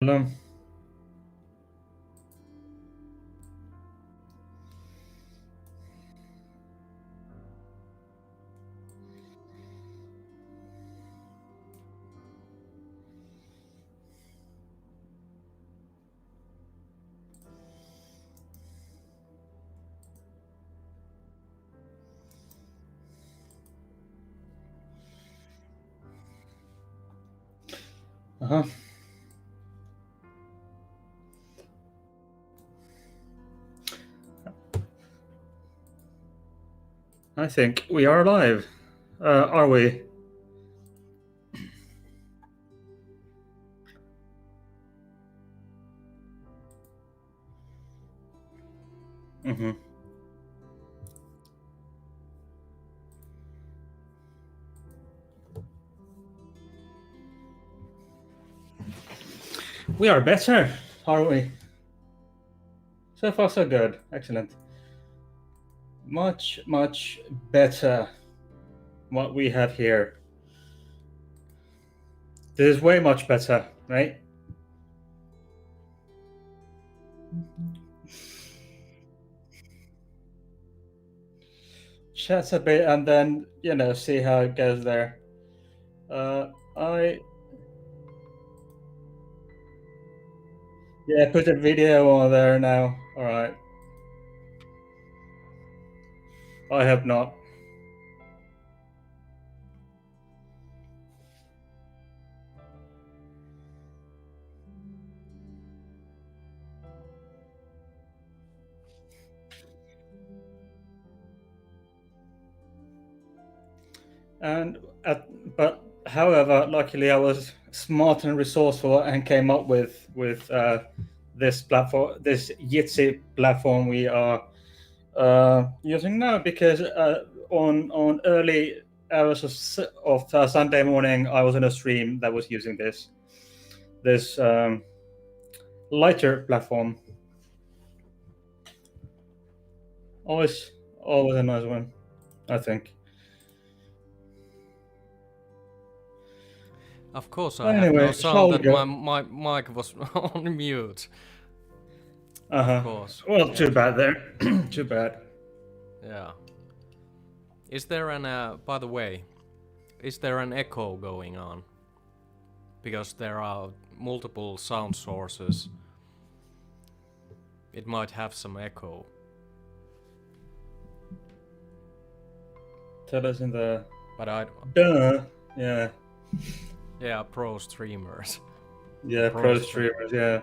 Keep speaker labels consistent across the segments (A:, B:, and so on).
A: Hello. Uh-huh. I think we are live. Are we? Mm-hmm. We are better, are we? So far, so good. Excellent. Much, much better what we have here. This is way much better, right? Chat a bit and then, see how it goes there. I Yeah, put a video on there now. All right. I have not. But however, luckily I was smart and resourceful and came up with this platform, this Jitsi platform we are using now, because on early hours of Sunday morning I was in a stream that was using this lighter platform. Always a nice one, I think.
B: Of course, I have no
A: Anyway, shall
B: sound
A: we
B: that my
A: go?
B: mic was on mute.
A: Uh-huh.
B: Of course.
A: Well,
B: Yeah.
A: too bad there. Too bad.
B: Yeah. Is there by the way, is there an echo going on? Because there are multiple sound sources. It might have some echo.
A: Tell us in the
B: But I.
A: duh. Yeah.
B: Yeah, pro streamers.
A: Yeah, pro streamers. Yeah.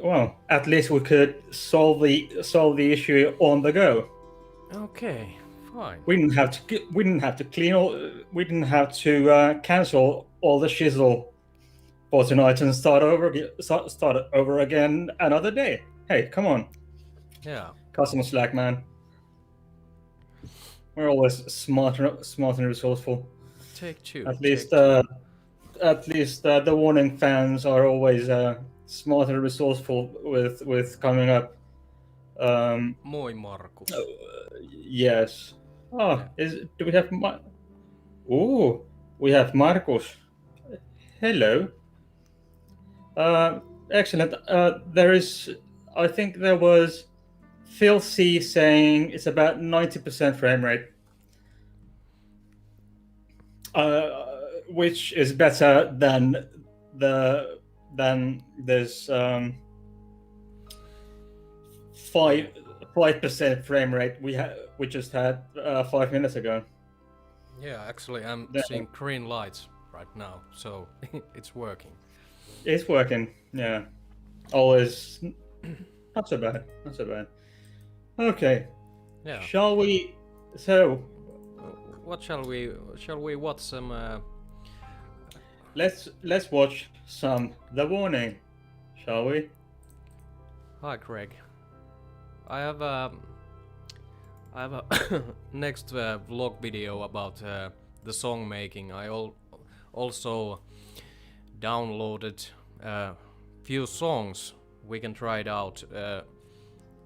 A: Well, at least we could solve the issue on the go.
B: Okay, fine.
A: We didn't have to. We didn't have to clean all. We didn't have to cancel all the shizzle for tonight and start over again another day. Hey, come on,
B: Yeah.
A: customer Slack, man. We're always smart and resourceful.
B: Take two.
A: At least, the warning fans are always smart and resourceful with coming up.
B: Moi Markus.
A: Yes. Oh,
B: Yeah.
A: do we have Oh, we have Marcos. Hello. Excellent. I think there was Phil C saying it's about 90% frame rate, which is better than this 5% frame rate we just had 5 minutes ago.
B: Yeah, actually I'm seeing green lights right now, so it's working.
A: It's working. Yeah. Always not so bad. Not so bad. Okay.
B: Yeah.
A: Shall we? So
B: What shall we watch some?
A: let's watch some The Warning, shall we?
B: Hi, Craig. I have a next vlog video about the song making. I also downloaded a few songs. We can try it out.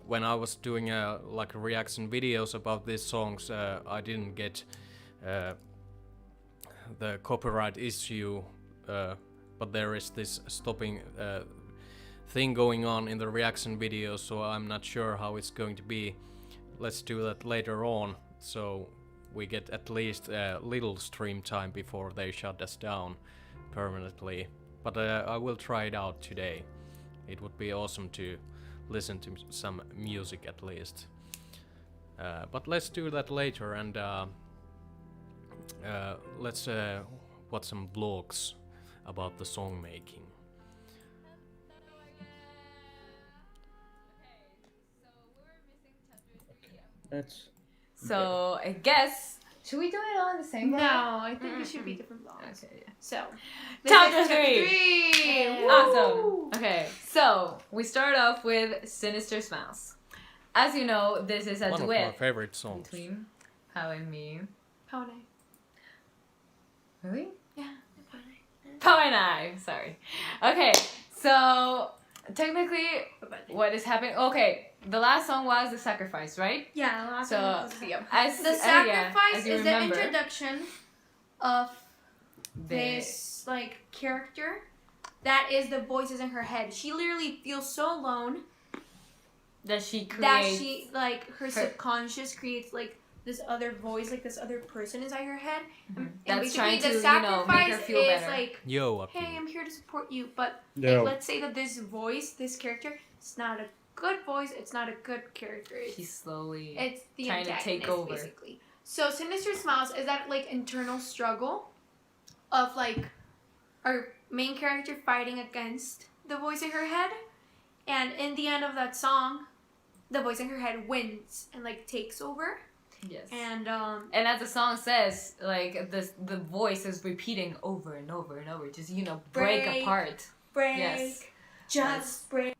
B: When I was doing like reaction videos about these songs, I didn't get the copyright issue but there is this stopping thing going on in the reaction video, so I'm not sure how it's going to be. Let's do that later on, so we get at least a little stream time before they shut us down permanently. But I will try it out today. It would be awesome to listen to some music at least. But let's do that later, and let's watch some vlogs about the song making.
A: That's
C: So I guess should we do it all in the same
D: No,
C: vlog?
D: I think it should be different vlogs.
C: Okay, yeah.
D: So,
C: Chapter
D: this is
C: 3.
D: Yay.
C: Awesome.
D: Woo.
C: Okay, so we start off with Sinister Smiles. As you know, this is a
B: One of my
C: duet
B: favorite songs.
C: between Pao and me.
D: Pony.
C: Really?
D: Yeah, Pony.
C: Pao and I. Sorry. Okay, so technically, what is happening? Okay, the last song was the sacrifice, right?
D: Yeah, last
C: So,
D: one was the
C: as
D: The
C: yeah,
D: sacrifice
C: as you
D: is the
C: remember,
D: introduction of
C: the-
D: this like character that is the voices in her head. She literally feels so alone
C: that she creates.
D: that she like her subconscious creates like this other voice, like this other person inside her head. And
C: That's
D: basically
C: trying to,
D: the
C: you know, make
D: sacrifice
C: her feel
D: is
C: better.
D: like,
B: Yo, up
D: hey,
B: here.
D: I'm here to support you, but
A: yeah.
D: like, let's say that this voice, this character, it's not a good voice, it's not a good character.
C: She's slowly.
D: It's the
C: trying to take
D: antagonist,
C: over.
D: basically. So Sinister Smiles is that like internal struggle of like our main character fighting against the voice in her head, and in the end of that song, the voice in her head wins and like takes over.
C: Yes.
D: And
C: as the song says, like the voice is repeating over and over and over, just break
D: Break.
C: apart.
D: break,
C: Yes.
D: just break.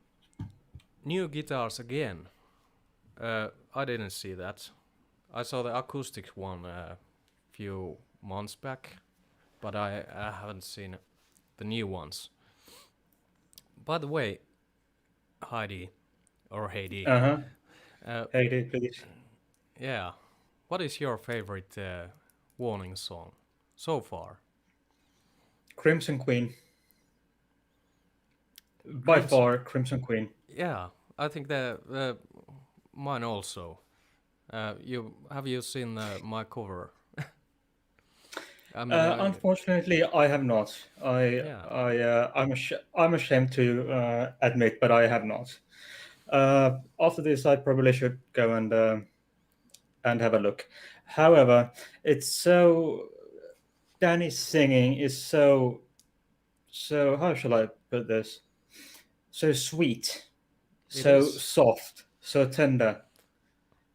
B: New guitars again. I didn't see that. I saw the acoustic one a few months back, but I haven't seen the new ones. By the way, Heidi, or Heidi,
A: Uh-huh.
B: uh,
A: Heidi, please.
B: yeah, what is your favorite Warning song so far?
A: Crimson Queen. By
B: Crimson-
A: far, Crimson Queen.
B: Yeah, I think the mine also. Have you seen my cover? I mean,
A: Unfortunately, I have not. I'm ashamed to admit, but I have not. After this, I probably should go and have a look. However, it's so Danny's singing is so how shall I put this? So sweet,
B: It
A: so
B: is.
A: soft, so tender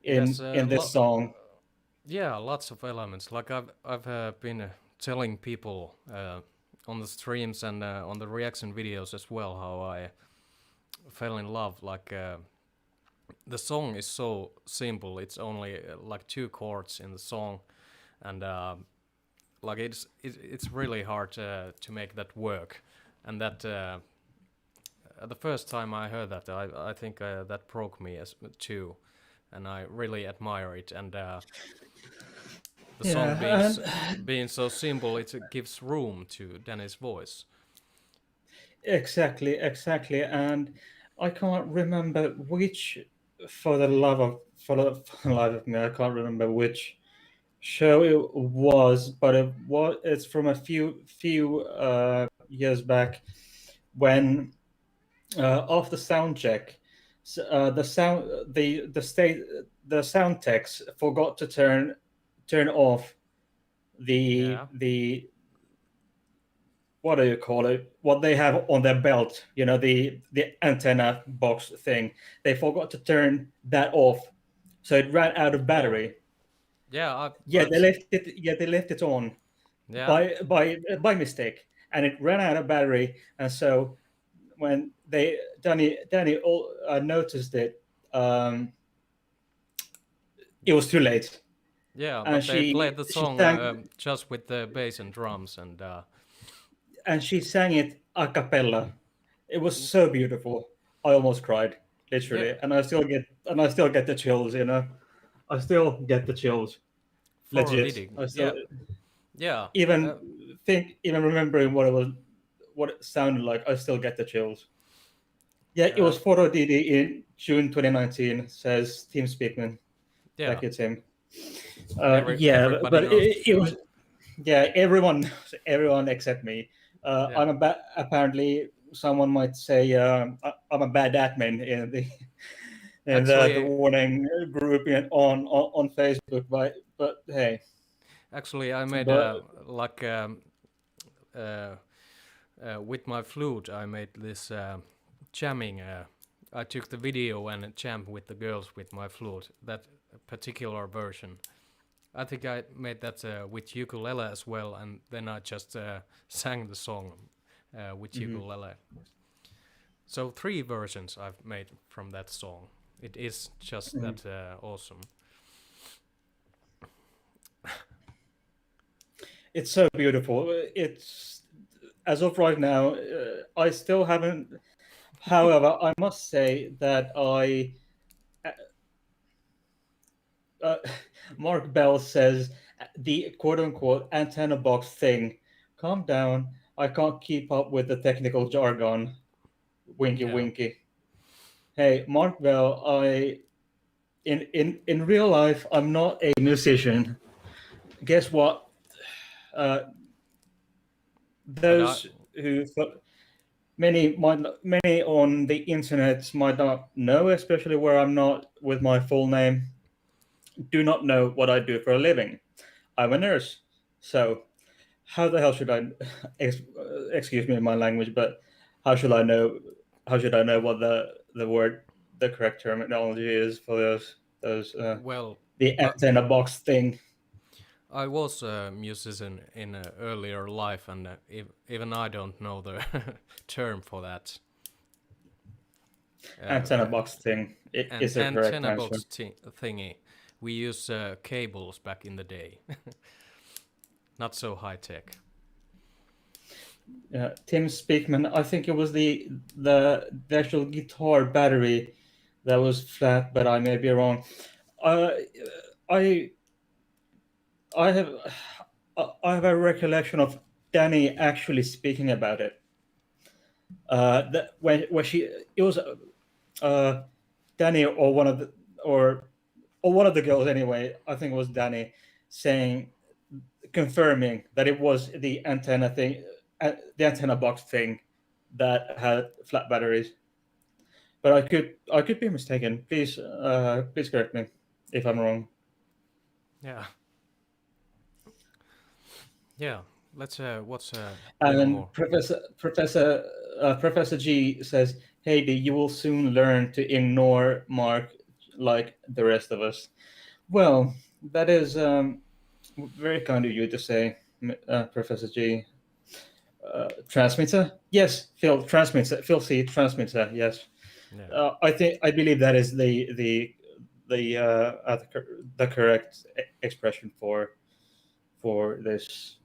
A: in
B: Yes,
A: in this song.
B: yeah, lots of elements. Like I've been telling people on the streams and on the reaction videos as well how I fell in love. Like the song is so simple. It's only like 2 chords in the song, and like it's really hard to make that work. And that the first time I heard that, I think that broke me as too, and I really admire it. And the song being so simple, it gives room to Danny's voice.
A: Exactly, and I can't remember which, for the life of me, I can't remember which show it was, but it's from a few years back when after sound check, the sound techs forgot to turn off the
B: Yeah.
A: what do you call it? What they have on their belt, the antenna box thing. They forgot to turn that off, so it ran out of battery.
B: Yeah,
A: They left it. Yeah, they left it on
B: yeah.
A: by mistake, and it ran out of battery. And so when Danny noticed it, it was too late.
B: Yeah,
A: And
B: but they played the
A: she
B: song
A: sang-
B: just with the bass and drums, and
A: and she sang it a cappella. It was so beautiful. I almost cried, literally,
B: Yeah.
A: and I still get the chills. I still get the chills.
B: for
A: Legit.
B: Diddy.
A: I still
B: Yeah,
A: even remembering what it was, what it sounded like, I still get the chills. Yeah, it
B: Yeah.
A: was Photo DD in June 2019, says Team Speakman.
B: Yeah.
A: Thank you, Tim.
B: Everybody
A: but
B: knows
A: it was, yeah, everyone except me.
B: Yeah.
A: I'm apparently someone might say I'm a bad admin in the
B: Actually,
A: the warning group on Facebook, but hey,
B: Actually, I made
A: but
B: like with my flute. I made this jamming. I took the video and jammed with the girls with my flute. That particular version. I think I made that with ukulele as well, and then I just sang the song with ukulele. So 3 versions I've made from that song. It is just that awesome.
A: it's so beautiful. It's as of right now, I still haven't. However, I must say that uh, Mark Bell says the quote unquote antenna box thing. Calm down. I can't keep up with the technical jargon. Winky,
B: Yeah.
A: winky. Hey, Mark Bell, in real life, I'm not a musician. Guess what? Uh, those who many on the internet might not know, especially where I'm not with my full name, do not know what I do for a living. I'm a nurse. So how the hell should I excuse me my language, but how should I know what the correct terminology is for those
B: Well,
A: the
B: I,
A: antenna box thing?
B: I was a musician in an earlier life, and even I don't know the term for that.
A: Antenna box thing. It
B: An
A: is the correct
B: antenna
A: answer.
B: box thingy. We use cables back in the day. Not so high tech.
A: Tim Speakman, I think it was the actual guitar battery that was flat, but I may be wrong. Uh, I I have I have a recollection of Danny actually speaking about it. That when she it was Danny or one of the girls anyway. I think it was Danny saying confirming that it was the antenna thing, the antenna box thing that had flat batteries. But I could be mistaken. Please correct me if I'm wrong.
B: Yeah. Yeah. Let's watch a
A: And
B: little
A: then
B: more.
A: Professor G says, "Heidi, you will soon learn to ignore Mark like the rest of us." Well, that is very kind of you to say, Professor G. Transmitter? Yes, Phil. Transmitter. Phil C. Transmitter. Yes.
B: Yeah.
A: I believe that is the correct expression for this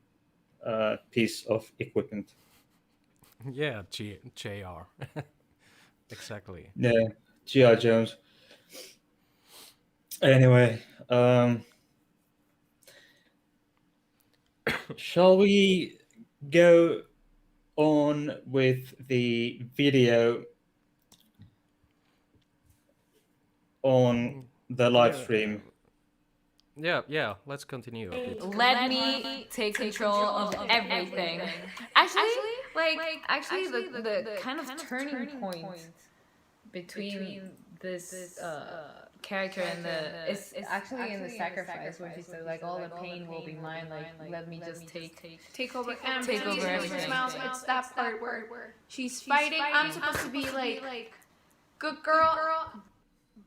A: piece of equipment.
B: Yeah. JR. Exactly.
A: Yeah, G.I. Jones. Anyway, shall we go on with the video on the live stream?
B: Yeah. Let's continue a bit.
C: Let me take control of everything. Actually, actually, the kind of turning point between this character and the is actually in the sacrifice where she said like all the pain will be mine. Like let me just
D: take over and
C: Take
D: Mr.
C: over everything.
D: Smiles, it's that part where she's fighting. I'm supposed to be like good girl.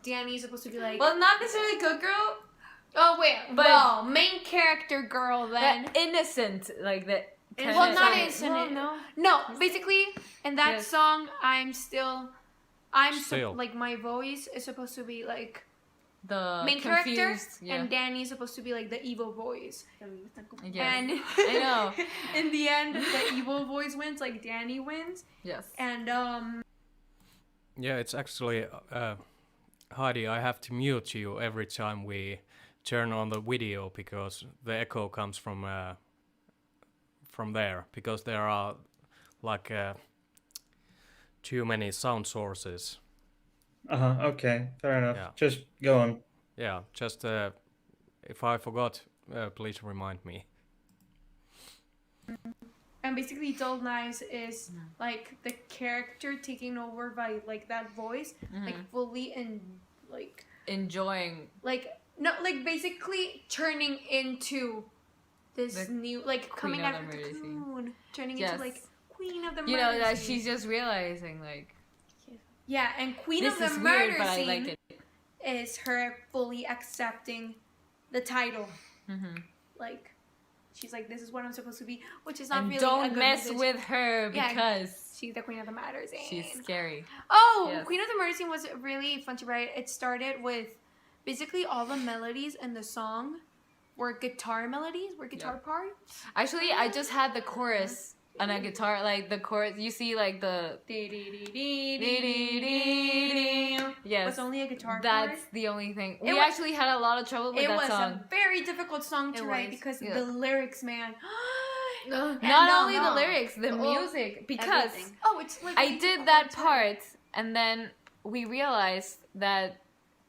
D: Danny's supposed to be like,
C: well, not necessarily good girl,
D: oh wait,
C: but-
D: well, main character girl then.
C: but innocent, like that.
D: Well, not innocent.
C: Well, no.
D: No, basically in that
C: Yes.
D: song, I'm still
B: Still.
D: like my voice is supposed to be like
C: The
D: main
C: confused,
D: character,
C: yeah.
D: and Danny's supposed to be like the evil voice.
C: Yes.
D: And
C: I know.
D: in the end, the evil voice wins. Like Danny wins,
C: Yes.
D: and
B: Yeah, it's actually Heidi. I have to mute you every time we turn on the video because the echo comes from there because there are like too many sound sources.
A: Okay, fair enough.
B: Yeah.
A: Just go on.
B: Yeah, just if I forgot, please remind me.
D: And basically, Dull Knives is like the character taking over by like that voice, like fully and like
C: enjoying
D: basically turning into this
C: The
D: new like
C: Queen
D: coming
C: of
D: out of
C: the
D: the
C: murder scene.
D: cocoon, turning
C: Yes.
D: into like Queen of the
C: you
D: murder
C: know that
D: scene.
C: she's just realizing like
D: Yeah, and Queen
C: this
D: of the
C: is
D: murder
C: weird, but I
D: scene
C: like it.
D: is her fully accepting the title. Like she's like, this is what I'm supposed to be, which is not
C: And
D: really a
C: don't
D: good
C: mess
D: message.
C: with her
D: Yeah.
C: because
D: She's the Queen of the murder scene.
C: she's scary.
D: Oh,
C: Yes.
D: Queen of the Murder Scene was really fun to write. It started with basically all the melodies in the song were guitar melodies, were guitar parts.
C: Actually, I just had the chorus on a guitar, like the chorus. You see, like the yes,
D: Was only a guitar
C: that's
D: part.
C: the only thing.
D: It
C: We
D: was-
C: actually had a lot of trouble with
D: It
C: that
D: was
C: song.
D: a very difficult song to
C: It
D: write
C: was,
D: because
C: yeah.
D: the lyrics, man.
C: Not only the lyrics, the music, because
E: everything.
D: Oh, it's like
C: I did that part, and then we realized that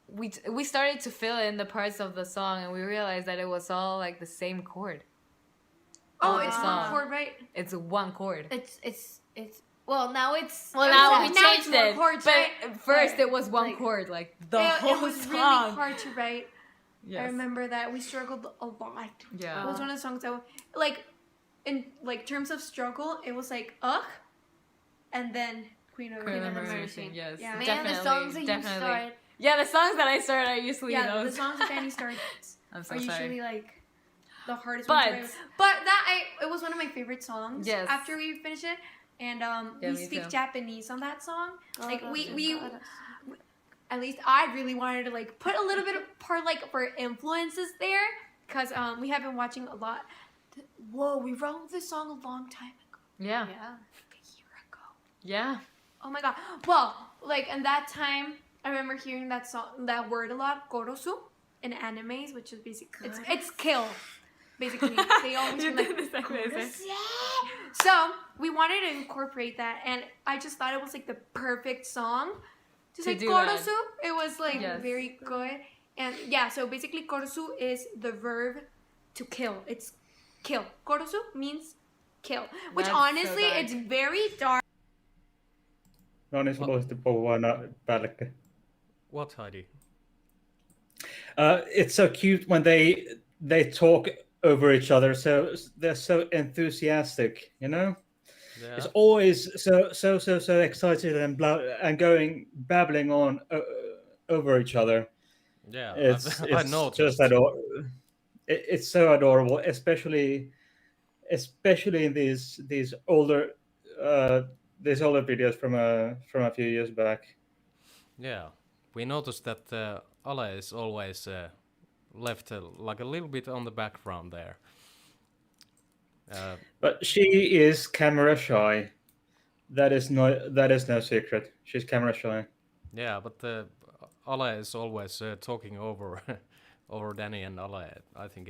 C: we started to fill in the parts of the song, and we realized that it was all like the same chord.
D: Oh,
C: the
D: it's
C: song.
D: one chord, right?
C: It's one chord.
E: It's well now it's
C: Well, now we
D: now it's
C: changed
D: more
C: it,
D: chords,
C: but
D: right?
C: at first
D: But,
C: it was one
E: like,
C: chord, like the
D: it
C: whole
D: was
C: song.
D: really hard to write.
C: Yes.
D: I remember that we struggled a lot.
C: Yeah.
D: It was one of the songs that, like, in like terms of struggle, it was like ugh, and then Queen of the
C: Queen of the
D: Murder
C: Murder
D: Scene.
C: Scene, yes.
D: Yeah.
E: man,
C: Definitely,
E: the songs that you
C: definitely.
E: start.
C: Yeah, the songs that I started are usually
D: Yeah,
C: those.
D: the songs that Danny starts
C: I'm so
D: are
C: sorry.
D: usually like the hardest
C: But-
D: ones to write. But it was one of my favorite songs.
C: Yes.
D: After we finished it, and
C: Yeah,
D: we
C: me
D: speak
C: too.
D: Japanese on that song. Like
E: God,
D: we
E: God.
D: at least I really wanted to like put a little bit of part like for influences there because we have been watching a lot. Whoa, we wrote this song a long time ago,
C: Yeah.
E: Yeah.
D: like a year ago.
C: Yeah.
D: Oh my god. Well, like in that time, I remember hearing that song, that word a lot, korosu, in animes, which is basically it's kill. Basically, they always
C: You
D: be like
C: did this like this.
D: "Korosu." So we wanted to incorporate that, and I just thought it was like the perfect song to say
C: do that.
D: korosu. It was like
C: Yes.
D: very good, and yeah. So basically, korosu is the verb to kill. It's kill. Korosu means kill, which
C: That's so
D: honestly,
C: dark.
D: it's very dark.
A: No niin, sulla sitten puhua aina päällekkäin.
B: What, Heidi?
A: It's so cute when they talk over each other. So they're so enthusiastic, you know.
B: Yeah.
A: It's always so excited and and going babbling on over each other.
B: Yeah,
A: It's
B: I noticed.
A: just it's so adorable, especially in these older videos from a few years back.
B: Yeah, we noticed that Ale is always left like a little bit on the background there.
A: But she is camera shy. That is no secret. She's camera shy.
B: Yeah, but Ale is always talking over over Danny and Ale. I think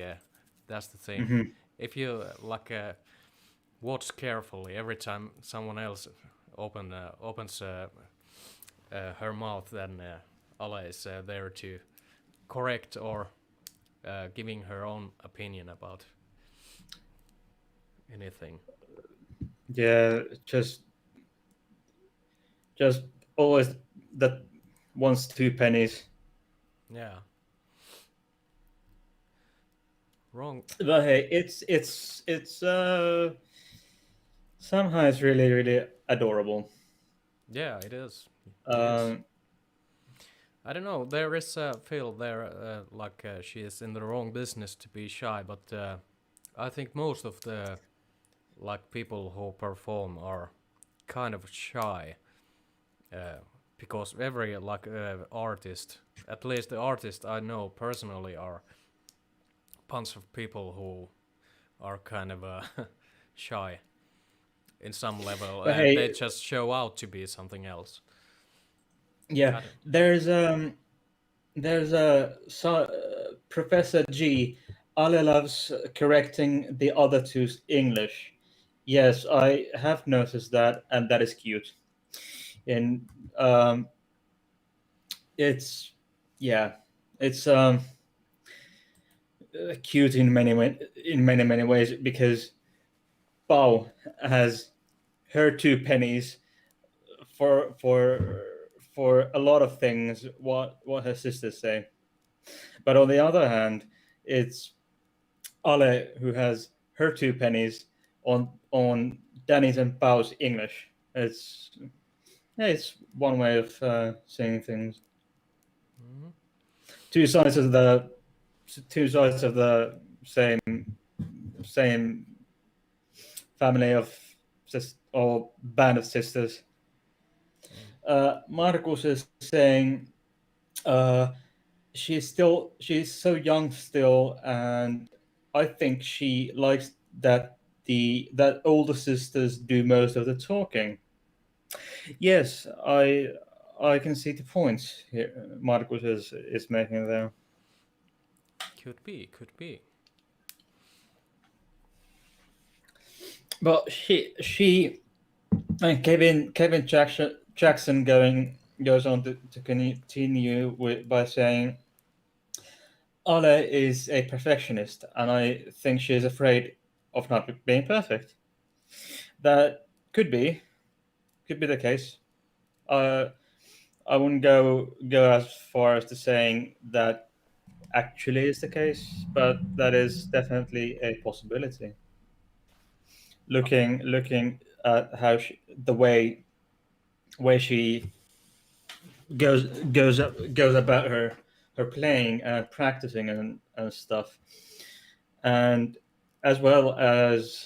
B: that's the thing. If you watch carefully, every time someone else opens her mouth, then Ale is there to correct or giving her own opinion about anything.
A: Yeah, just always that wants 2 pennies.
B: Yeah. Wrong.
A: But hey, it's somehow it's really adorable.
B: Yeah, it is. It is.
A: Um,
B: I don't know. There is a feel there, she is in the wrong business to be shy, but I think most of the people who perform are kind of shy, because every artist, at least the artists I know personally, are bunch of people who are kind of shy in some level,
A: But
B: and
A: hey-
B: they just show out to be something else.
A: yeah,
B: Got it.
A: there's a Professor G. Ale loves correcting the other two's English. Yes, I have noticed that, and that is cute. And it's yeah, it's cute in many ways because Bao has her two pennies for a lot of things. What her sisters say, but on the other hand, it's Ale who has her two pennies on Danny's and Bao's English. It's one way of seeing things.
B: Mhm.
A: Two sides of the same family of or band of sisters. Marcus is saying uh, she's so young still, and I think she likes that older sisters do most of the talking. Yes, I can see the points here Marcus is making there.
B: Could be, could be.
A: But she and Kevin Jackson goes on to continue by saying Ale is a perfectionist, and I think she is afraid of not being perfect. That could be the case. Uh, I wouldn't go as far as to saying that actually is the case, but that is definitely a possibility. Looking at how the way she goes about her playing and practicing and stuff, and as well as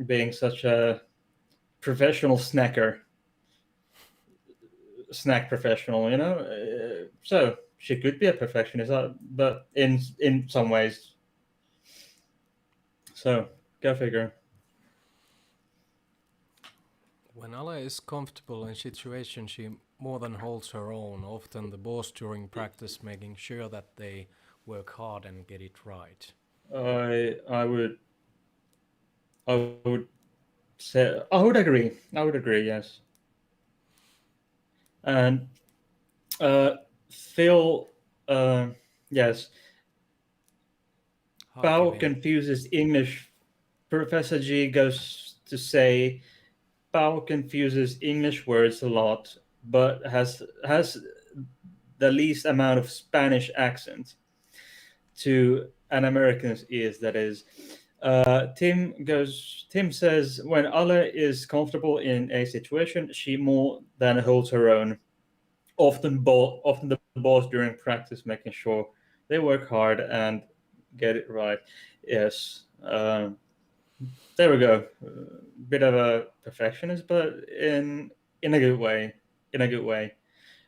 A: being such a professional snack professional, you know. So she could be a perfectionist, but in some ways. So go figure.
B: When Ale is comfortable in situations, she more than holds her own, often the boss during practice, making sure that they work hard and get it right.
A: I would I would say I would agree. I would agree. Yes, and Phil. Yes,
B: Hi,
A: Bao
B: Kevin.
A: confuses English. Professor G goes to say Bao confuses English words a lot, but has the least amount of Spanish accent to an American's ears. That is. Tim says when Ale is comfortable in a situation, she more than holds her own. Often the boss during practice, making sure they work hard and get it right. Yes, there we go. Bit of a perfectionist, but in a good way. In a good way,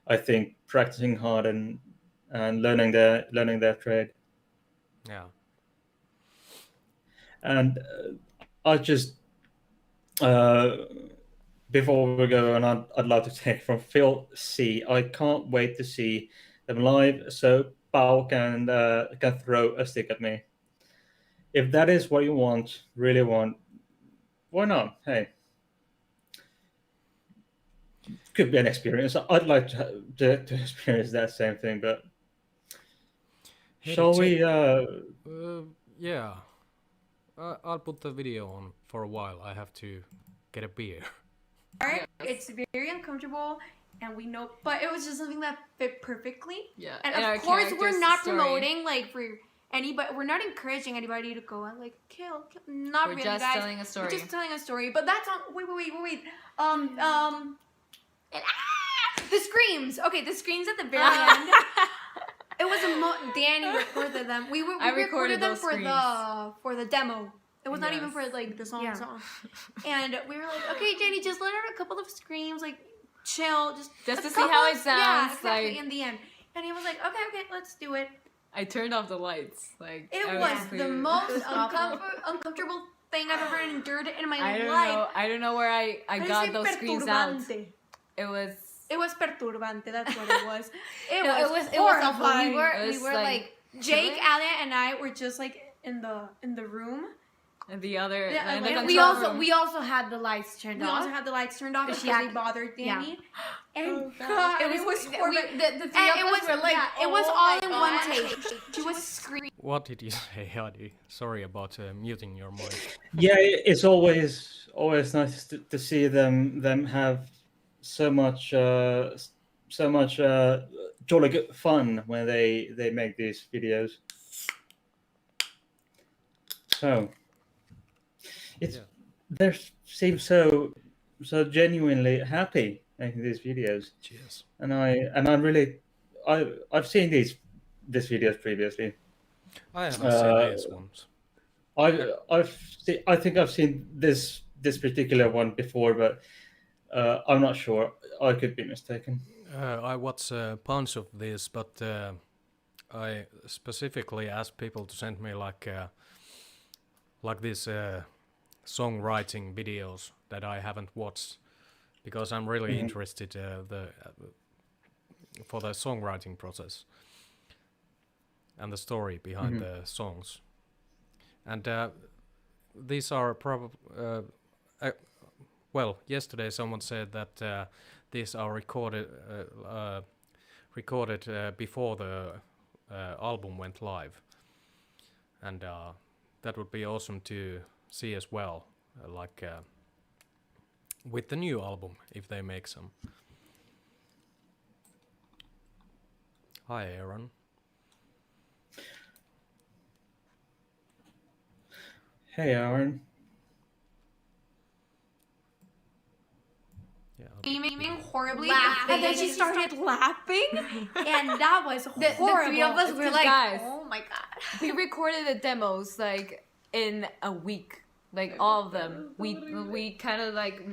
A: I think practicing hard and learning their trade.
B: Yeah.
A: And I just uh, before we go, and I'd like to take from Phil C. I can't wait to see them live, so Pao can throw a stick at me. If that is what you want, really want, why not? Hey, could be an experience. I'd like to experience that same thing, but
B: Hey, to
A: shall we?
B: yeah. I'll put the video on for a while. I have to get a beer.
D: It's very uncomfortable, and we know, but it was just something that fit perfectly.
C: Yeah.
D: And
C: our
D: of course, we're
C: character's
D: not
C: story.
D: promoting like for anybody. We're not encouraging anybody to go and like kill. Not
C: We're
D: really,
C: just
D: guys.
C: telling a story.
D: We're just telling a story. But that's on. Wait. And, the screams. Okay, the screams at the very end. It was Danny recorded them. We
C: I
D: recorded them
C: those
D: for the demo. It was not even
C: Yes.
D: for like the song.
C: Yeah.
D: And we were like, okay, Danny, just let out a couple of screams, like chill, just
C: Just
D: a
C: to see how it
D: couple-
C: sounds,
D: Yeah, exactly.
C: like-
D: In the end, and he was like, okay, let's do it.
C: I turned off the lights. Like
D: It
C: I
D: was
C: completely-
D: the most uncomfortable thing I've ever endured in my life.
C: I don't know where I
D: How do you
C: got
D: say
C: those screams out.
D: perturbante?
C: It was
D: It was perturbante. That's what it was. It
E: No,
D: was
E: it was awful.
D: horrifying.
C: It
E: We
C: was
E: were
C: like-
E: like
D: Jake, Allie, and I were just like in the room,
C: And the other,
D: Yeah,
C: and the
D: and
C: control room.
E: we also had the lights turned
D: We
E: off.
D: also had the lights turned off
E: Because
D: because
E: she
D: they bothered
E: yeah.
D: Danny. And
C: Oh, God.
D: God, it was horrible.
E: The three
D: And
E: of us were like,
D: it was
E: oh
D: all
E: my
D: in
E: God.
D: one take. She was screaming.
B: What did you say, Hadi? Sorry about muting your mic.
A: Yeah, it's always nice to see them have so much jolly good fun when they make these videos. So it's
B: Yeah.
A: they seem so genuinely happy making these videos,
B: Cheers.
A: and I'm really I've seen these videos previously.
B: I haven't seen
A: Uh,
B: these ones.
A: I think I've seen this particular one before, but I'm not sure. I could be mistaken.
B: I watched a bunch of this, but I specifically asked people to send me like these songwriting videos that I haven't watched because I'm really interested for the songwriting process and the story behind the songs. And these are probably well. Yesterday, someone said that these are recorded before the album went live, and that would be awesome to see as well, like with the new album if they make some. Hi, Aaron.
A: Hey, Aaron.
B: Yeah.
D: Screaming horribly,
E: Laughing.
D: and then she started laughing, and that was horrible.
E: The three of us were
C: Because
E: like,
C: guys,
E: oh my God.
C: we recorded the demos like in a week, like all of them. We kind of like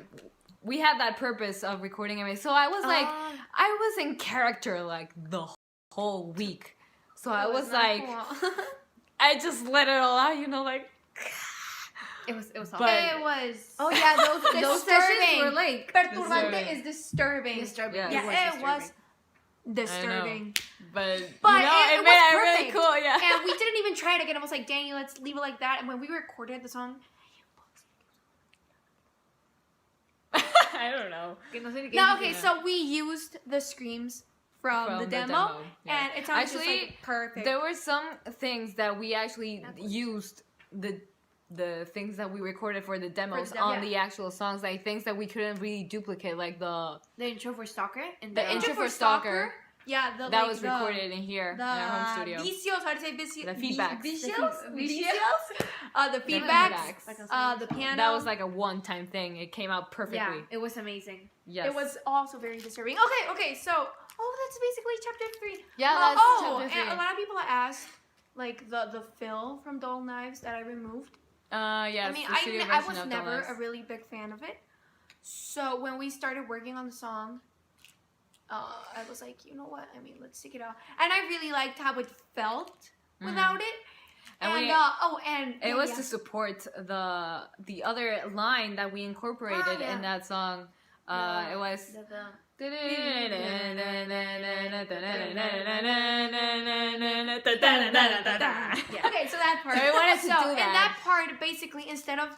C: we had that purpose of recording everything. So I was like, I was in character like the whole week. So I was like, I just let it all out, you know, like.
E: It was awful.
C: But-
D: It was.
E: Oh yeah, those sessions were like
D: Perturbante is disturbing.
E: disturbing.
C: Yeah.
D: Yeah, it was
C: I
D: disturbing.
C: But
D: But
C: you know,
D: it
C: it
D: was
C: made it
D: perfect.
C: really cool, yeah.
D: And we didn't even try it again. I was like, Danny, let's leave it like that. And when we recorded the song,
C: I don't know.
D: no, okay, so we used the screams from the demo,
C: yeah.
D: and it sounded
C: Actually,
D: just like perfect.
C: There were some things that we actually used the things that we recorded for the demos
D: demo,
C: on
D: yeah.
C: the actual songs, like things that we couldn't really duplicate, like the
E: intro for Stalker and
C: The intro for Stalker.
D: Yeah,
C: that
D: like
C: was
D: the,
C: recorded in here in our home studio.
D: Vicios, how to say vicios?
C: The feedbacks.
D: Vicios?
C: The
D: Vicios? The feedbacks. The piano.
C: That was like a one-time thing. It came out perfectly.
E: yeah, it was amazing.
C: Yes.
D: It was also very disturbing. Okay, so, that's basically chapter 3.
C: Yeah, that's chapter 3.
D: And a lot of people asked, like, the fill from Dull Knives that I removed.
C: Yeah.
D: I mean,
C: the studio
D: I
C: version
D: was
C: of
D: never
C: Dollars.
D: a really big fan of it. So when we started working on the song, I was like, you know what? I mean, let's take it out. And I really liked how it felt without it.
C: And
D: And
C: it was to support the other line that we incorporated in that song. It was.
D: Okay, so that part.
C: So we wanted to do
D: in
C: that.
D: that part, basically, instead of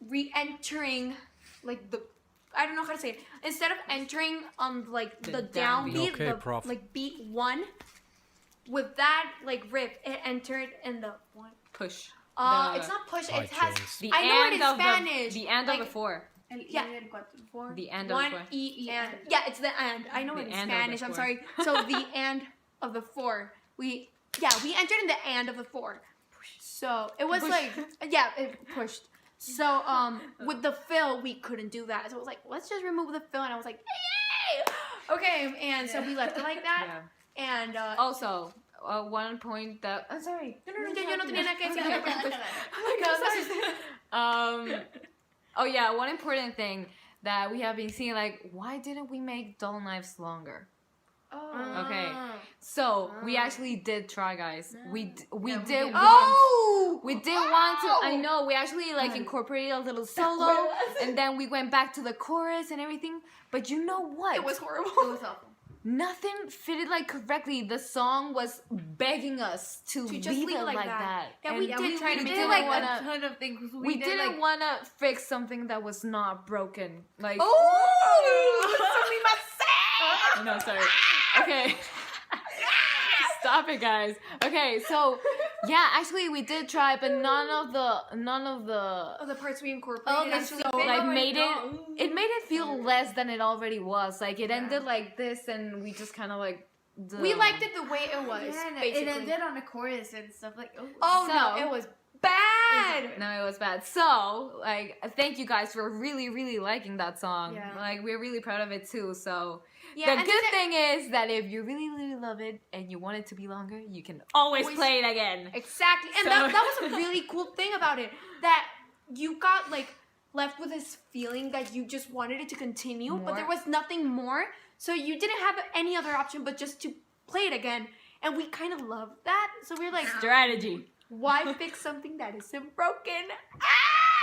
D: re-entering, like the, I don't know how to say it. Instead of entering on like the downbeat,
B: Okay, prof.
D: like beat 1, with that like riff, it entered in the one.
C: Push.
D: It's not push.
B: I
D: It has.
B: changed.
C: The
D: I know it
C: end
D: in
C: of
D: Spanish.
C: the end of the
D: like,
C: 4.
D: Yeah.
C: The end of
D: One
C: the 4.
D: and yeah, it's the and. I know
C: The
D: it in
C: and of the
D: Spanish. I'm
C: 4.
D: sorry. So the and of the 4. We entered in the and of the 4. So it was like it pushed. So with the fill we couldn't do that. So I was like, let's just remove the fill, and I was like, yay! Okay, and so we left it like that.
C: Yeah.
D: And
C: Also, one point that I'm sorry.
D: yo no tenía nada que decir.
C: Oh yeah, one important thing that we have been seeing, like, why didn't we make Dull Knives longer?
D: Oh.
C: Okay, so we actually did try, guys. We did want to. I know we actually like incorporated a little solo, and then we went back to the chorus and everything. But you know what?
D: It was horrible.
E: It was awful.
C: nothing fitted like correctly. The song was begging us to
D: just
C: leave
D: leave
C: it like that.
D: Yeah,
C: And
D: we did try to make
C: did
D: it
C: like
D: like
C: a
E: ton of things.
C: we didn't want to fix something that was not broken. Like no, sorry. Okay. Stop it, guys. Okay, so yeah, actually we did try, but none of the
D: parts we incorporated actually fit.
C: like made it feel less than it already was. Like it ended like this, and we just kind of like
D: we liked it the way it was.
E: Yeah, and
D: basically.
E: it ended on a chorus and stuff like.
D: Oh
C: So-
D: no, it was bad.
C: No, it was bad. So, like, thank you guys for really, really liking that song.
E: Yeah.
C: Like, we're really proud of it too. So,
D: Yeah,
C: the
D: and
C: good thing is that if you really, really love it and you want it to be longer, you can always play it again.
D: Exactly, and
C: So-
D: that was a really cool thing about it, that you got like left with this feeling that you just wanted it to continue, but
C: More.
D: there was nothing more, so you didn't have any other option but just to play it again, and we kind of loved that. So we were like,
C: Strategy.
D: why fix something that isn't broken?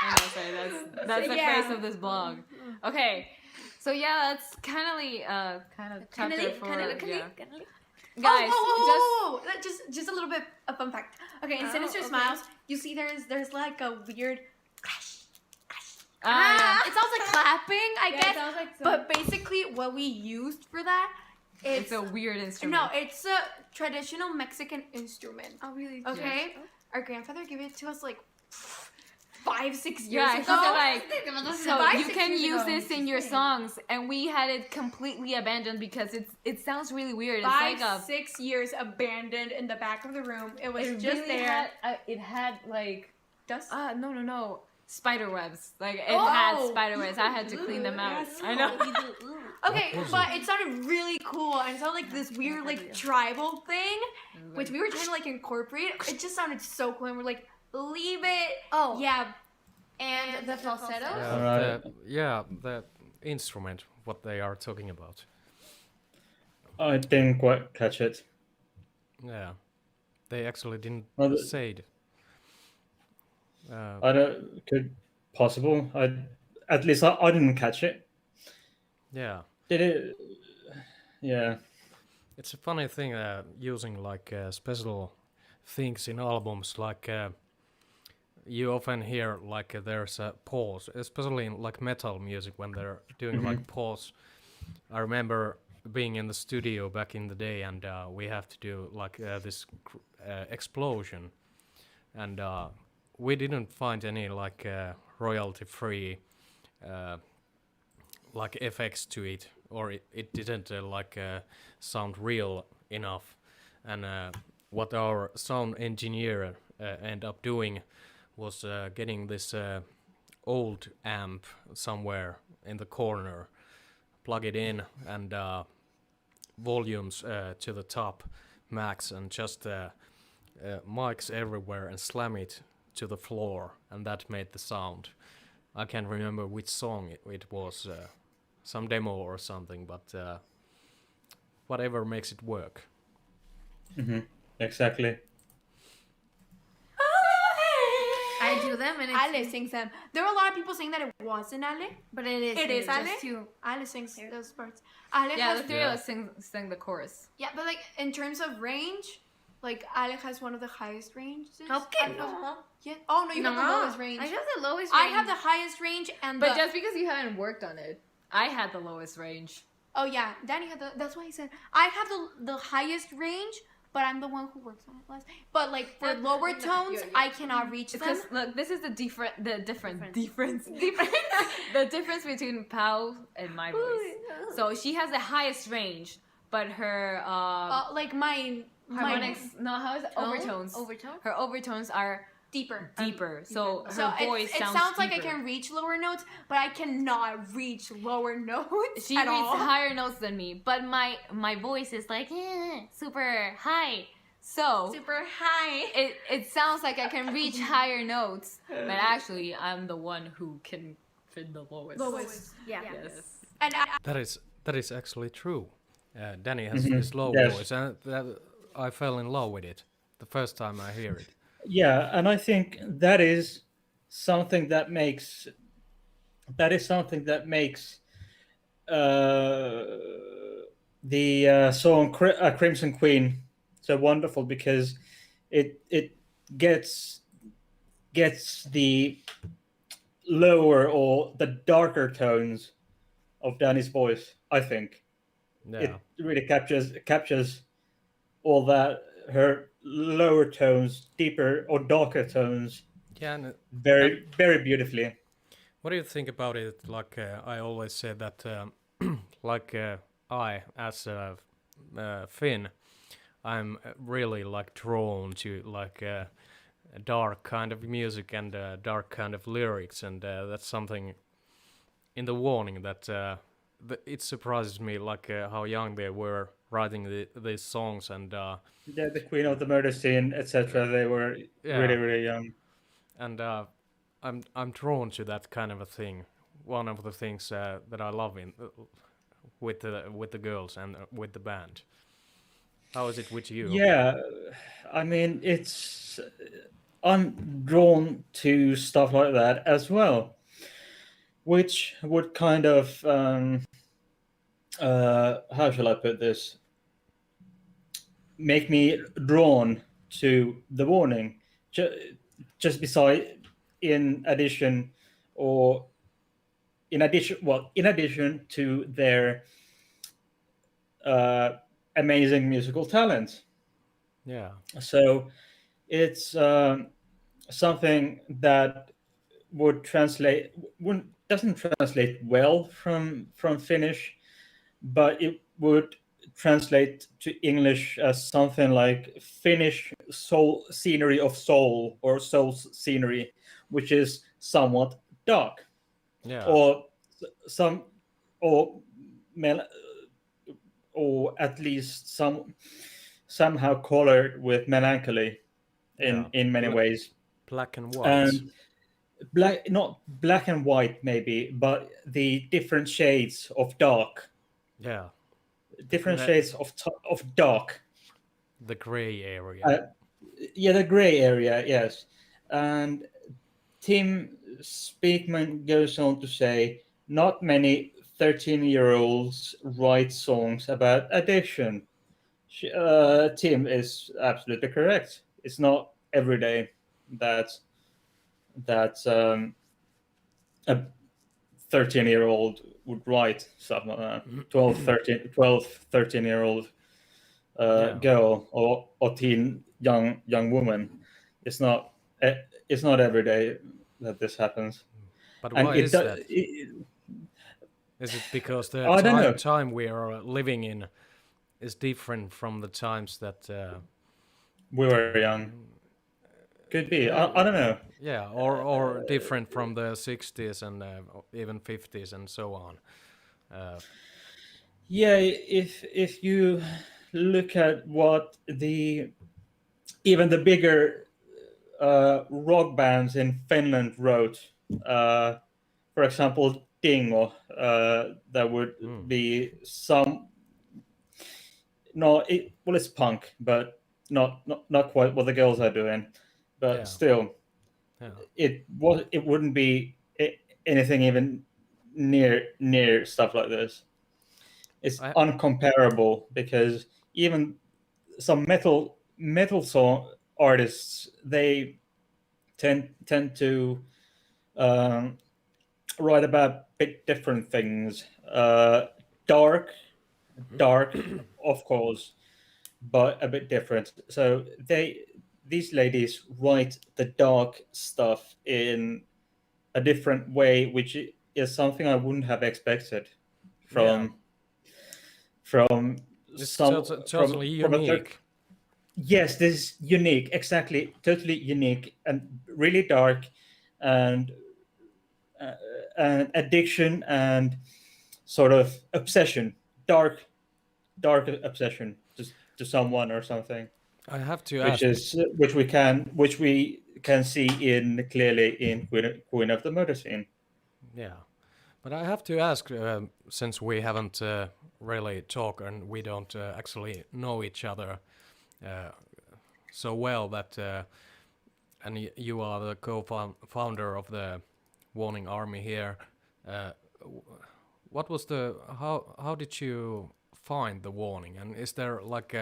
C: I know, sorry, that's the
D: Yeah.
C: face of this blog. Okay, so yeah, that's kind of chapter 4. Yeah. Guys,
D: Just a little bit of fun fact. Okay, in Sinister
E: okay.
D: Smiles, you see there's like a weird crash.
C: yeah.
D: It sounds like clapping, I
E: Yeah,
D: guess.
E: it sounds like some-
D: But basically, what we used for that,
C: It's a weird instrument.
D: no, it's a traditional Mexican instrument.
E: Oh really?
D: Okay, our grandfather gave it to us like 5-6 years
C: Yeah, he
D: ago.
C: said like, so
D: 5,
C: you
D: 6
C: can
D: years
C: use
D: ago.
C: this in your songs, and we had it completely abandoned because it sounds really weird. It's
D: 5,
C: like a
D: 6 years abandoned in the back of the room. It was
C: it
D: just
C: really
D: there.
C: it had like
D: Dust.
C: no spider webs. Like it
D: Oh!
C: had spider webs. I had to clean them out. I know.
D: Okay,
B: What was
D: but it sounded really cool, and it sounded like this weird, like, tribal thing, which we were trying to, like, incorporate. It just sounded so cool, and we're like, leave it.
E: Oh
D: Yeah.
E: and the falsetto.
A: Alright.
B: The instrument, what they are talking about.
A: I didn't quite catch it.
B: Yeah, they actually didn't
A: Well,
B: say it.
A: I don't. Could possible. At least I didn't catch it.
B: Yeah,
A: Did it? Yeah.
B: it's a funny thing using like special things in albums. Like you often hear like there's a pause, especially in like metal music when they're doing like pause. I remember being in the studio back in the day, and we have to do like this explosion, and we didn't find any like royalty-free like effects to it, or it didn't sound real enough. And what our sound engineer ended up doing was getting this old amp somewhere in the corner, plug it in, and volumes to the top max, and just mics everywhere, and slam it to the floor, and that made the sound. I can't remember which song it was, some demo or something, but whatever makes it work.
A: Exactly.
E: I do them and it's
D: Ale sings them. There were a lot of people saying that it wasn't Ale.
E: but it is.
D: It is
E: just
D: Ale?
E: two.
D: Ale sings those parts. Ale
C: Yeah,
D: has
C: the three of us sang the chorus.
D: Yeah, but like in terms of range, like Ale has one of the highest ranges.
E: Okay,
D: no. Yeah. Oh no, you have the lowest range.
E: I have the lowest.
D: I
E: range.
D: have the highest range, and
C: But
D: the,
C: just because you haven't worked on it, I had the lowest range.
D: oh yeah, Danny had the. That's why he said I have the highest range, but I'm the one who works on it less. But like for lower tones, I cannot reach them.
C: Because look, this is the difference between Pau and my voice. So she has the highest range, but her
D: Like my
C: harmonics, no, how is it? Overtones.
E: Overtone.
C: Her overtones are
D: deeper.
C: deeper. So her
D: So
C: voice
D: it
C: sounds
D: sounds like I
C: deeper.
D: can reach lower notes, but I cannot reach lower notes
C: She
D: at
C: reads
D: all.
C: higher notes than me, but my voice is like super high. So
D: Super high.
C: it sounds like I can reach higher notes, but actually I'm the one who can fit the lowest.
E: Yeah.
C: Yes.
D: And
B: That is actually true. Danny has this low
A: Yes.
B: voice, and I fell in love with it the first time I hear it.
A: Yeah, and I think that is something that makes the song Crimson Queen so wonderful because it gets gets the lower or the darker tones of Danny's voice. I think
B: Yeah.
A: it really captures all that her lower tones, deeper or darker tones,
B: Yeah, and
A: very beautifully.
B: what do you think about it? Like I always say that, like I as a Finn, I'm really like drawn to like a dark kind of music and dark kind of lyrics, and that's something in the warning that it surprises me like how young they were writing these songs, and
A: The Queen of the Murder Scene, etc. They were
B: yeah,
A: really young.
B: and I'm drawn to that kind of a thing. One of the things that I love in with the girls and with the band. How is it with you?
A: Yeah, I mean, it's I'm drawn to stuff like that as well, which would kind of how shall I put this? Make me drawn to the warning. Just beside, in addition, or in addition to their uh, amazing musical talent.
B: Yeah,
A: So it's something that would translate wouldn't doesn't translate well from Finnish, but it would translate to English as something like Finnish soul scenery of soul or soul scenery, which is somewhat dark
B: yeah,
A: or some or mel- or at least somehow colored with melancholy
B: yeah.
A: in many ways.
B: Black and white.
A: And black, not black and white maybe, but the different shades of dark,
B: Yeah,
A: different
B: the,
A: shades of dark.
B: the gray area.
A: uh, yeah, the gray area, yes. And Tim Speakman goes on to say not many 13-year-olds write songs about addiction. Tim is absolutely correct. It's not every day that a 13-year-old would write something like that. 13-year-old
B: Yeah,
A: girl or teen young woman. It's not it's not every day that this happens,
B: but
A: and
B: why
A: it
B: is
A: does.
B: that? Is it because the
A: I don't know.
B: time we are living in is different from the times that?
A: We were young. Could be. I don't know.
B: Yeah, or different from the 60s and even 50s and so on. Uh,
A: Yeah, if you look at what even the bigger rock bands in Finland wrote, for example, Dingo, that would be some no, well, it's punk, but not quite what the girls are doing, but
B: yeah,
A: still,
B: yeah.
A: it wouldn't be anything even near stuff like this. It's
B: I
A: uncomparable because even some metal song artists, they tend to um, write about bit different things. Dark, dark, of course, but a bit different. So these ladies write the dark stuff in a different way, which is something I wouldn't have expected
B: yeah,
A: from from
B: it's
A: some
B: totally
A: from a third.
B: unique.
A: Yes, this is unique, exactly, totally unique and really dark, and uh, and addiction and sort of obsession, dark obsession to someone or something,
B: I have to ask.
A: which we can see in clearly in Queen of the Murder Scene.
B: Yeah, but I have to ask, since we haven't really talked and we don't actually know each other uh, so well, that and you are the co-founder of the Warning Army here. What was the how did you find the warning? And is there like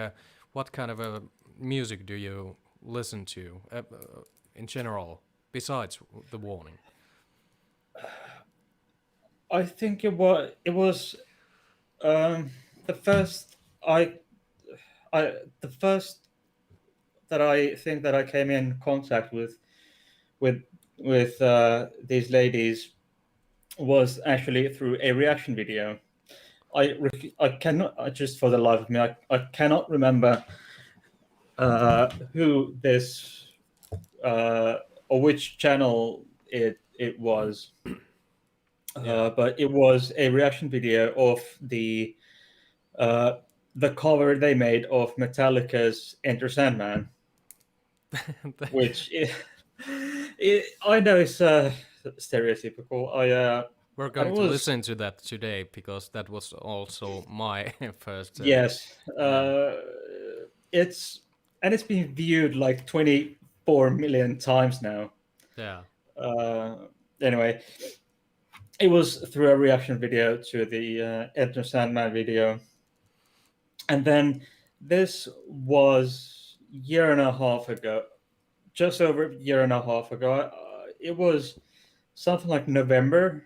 B: what kind of a music do you listen to in general besides the warning?
A: I think it was the first I the first that I think that I came in contact with these ladies was actually through a reaction video. I cannot, just for the life of me, I cannot remember who this or which channel it was,
B: Yeah.
A: but it was a reaction video of uh, the cover they made of Metallica's Enter Sandman, which I know is stereotypical.
B: We're
A: I
B: going to
A: was
B: listen to that today because that was also my first.
A: yes,
B: Yeah.
A: it's it's been viewed like 24 million times now.
B: Yeah.
A: Uh, anyway, it was through a reaction video to the Enter Sandman video, and then this was year and a half ago, just over a year and a half ago. It was something like November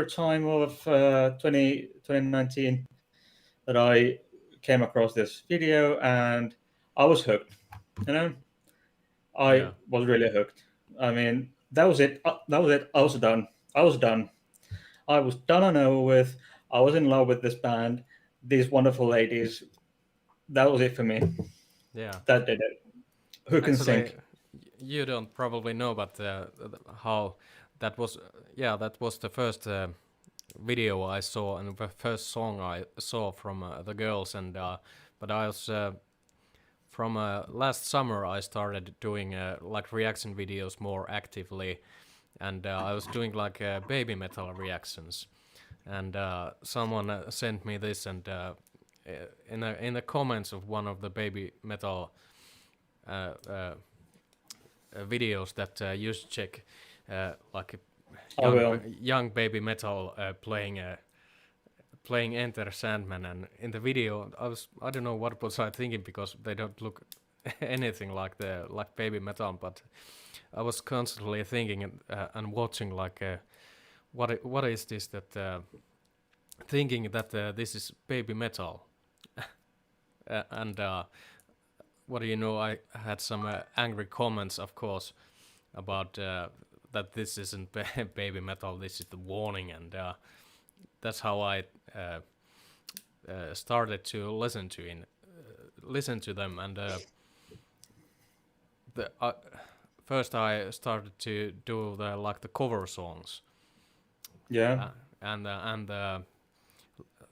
A: time of 2019 that I came across this video, and I was hooked. You know, I
B: Yeah.
A: was really hooked. I mean, that was it. That was it. I was done. I was done. I was done and over with. I was in love with this band, these wonderful ladies. That was it for me.
B: Yeah.
A: That did it. Who can
B: Actually,
A: sink?
B: you don't probably know, but how that was. Yeah, that was the first video I saw and the first song I saw from the girls. And but I was from last summer I started doing like reaction videos more actively, and I was doing like baby metal reactions. And someone sent me this, and in the comments of one of the baby metal uh, uh, videos that you should check, like a
A: I will.
B: young baby metal playing Enter Sandman. And in the video I don't know what was I thinking, because they don't look anything like baby metal, but I was constantly thinking and watching like what is this that thinking that this is baby metal. And what do you know, I had some angry comments, of course, about that this isn't baby metal, this is the warning. And that's how I started to listen to them. And the first I started to do the cover songs.
A: Yeah.
B: And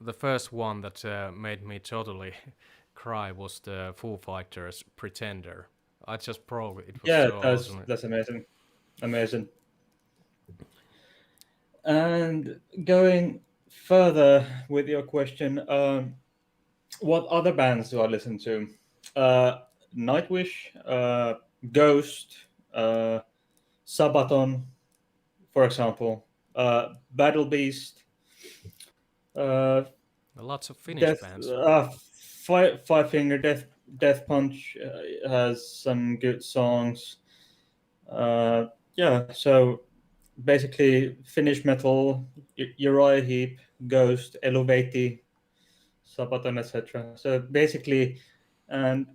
B: the first one that made me totally cry was the Foo Fighters Pretender. I just broke it. It was
A: Yeah,
B: so awesome.
A: that's amazing. Amazing. And going further with your question, what other bands do I listen to? Uh, Nightwish, Ghost, Sabaton, for example, Battle Beast, uh,
B: Lots of Finnish
A: Death,
B: bands.
A: Five Finger Death Punch has some good songs. Yeah, so basically Finnish metal, Uriah Heep, Ghost, Eluveitie, Sabaton, etc. So basically, and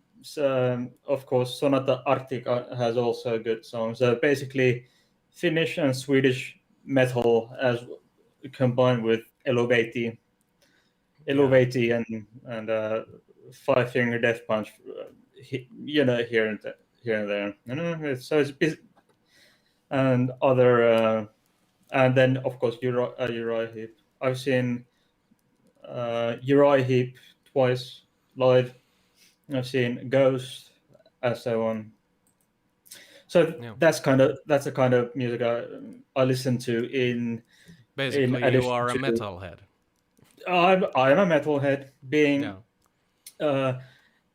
A: of course Sonata Arctica has also good songs. So basically, Finnish and Swedish metal as combined with Eluveitie,
B: Yeah.
A: and Five Finger Death Punch, you know, here and there. You know, it's and other and then of course Uriah Heep. I've seen Uriah Heep twice live. I've seen Ghost and so on. So
B: Yeah.
A: that's the kind of music I listen to in
B: Basically, you
A: addition
B: are a
A: to
B: metalhead.
A: I'm a metalhead.
B: Yeah.
A: Uh,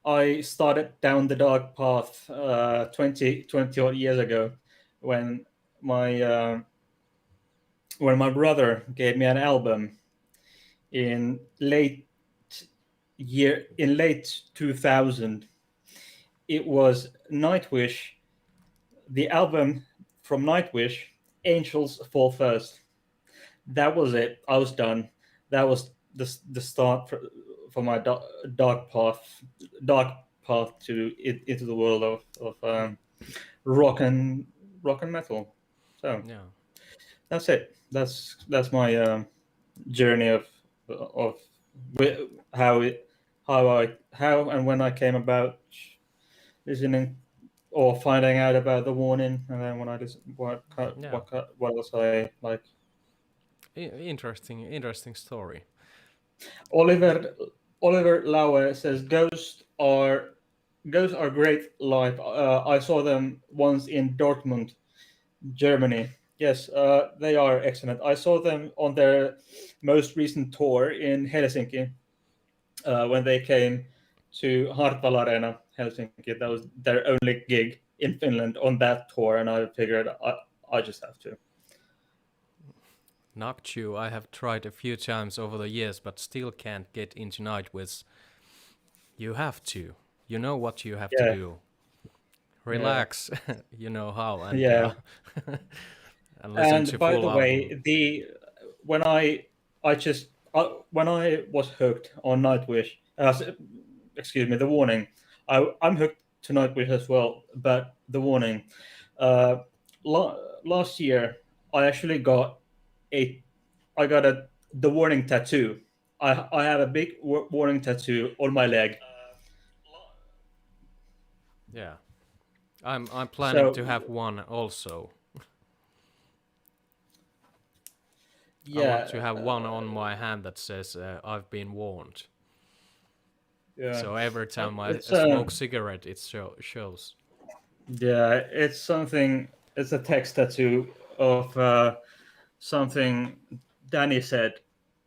A: I started down the dark path 20 odd years ago when my uh, when my brother gave me an album in late year in late 2000. It was Nightwish, the album from Nightwish, Angels Fall First. That was it. I was done. That was the start for my dark path to into the world of rock and metal. So
B: Yeah.
A: that's it. That's my journey of how it how and when I came about listening or finding out about the warning, and then when I just
B: Yeah.
A: what was I like.
B: Interesting story.
A: Oliver Oliver Lauer says ghosts are great live. I saw them once in Dortmund, Germany. Yes, they are excellent. I saw them on their most recent tour in Helsinki when they came to Hartwall Arena, Helsinki. That was their only gig in Finland on that tour, and I figured I just have to.
B: Noctu, I have tried a few times over the years, but still can't get into Nightwish. You have to. You know what you have to
A: Yeah,
B: do. Relax. You know how, and
A: yeah.
B: and listen
A: And
B: to
A: by
B: full
A: the
B: album.
A: way, the when I just when I was hooked on Nightwish, excuse me, the warning. I'm hooked to Nightwish as well, but the warning. Uh, last year, I actually got a I got a the warning tattoo. I have a big warning tattoo on my leg.
B: Yeah. I'm planning
A: So
B: to have one also. I want
A: yeah,
B: to have one on my hand that says I've been warned.
A: yeah,
B: So every time I
A: it's
B: smoke cigarette, it shows.
A: yeah, it's something. It's a text tattoo of something Danny said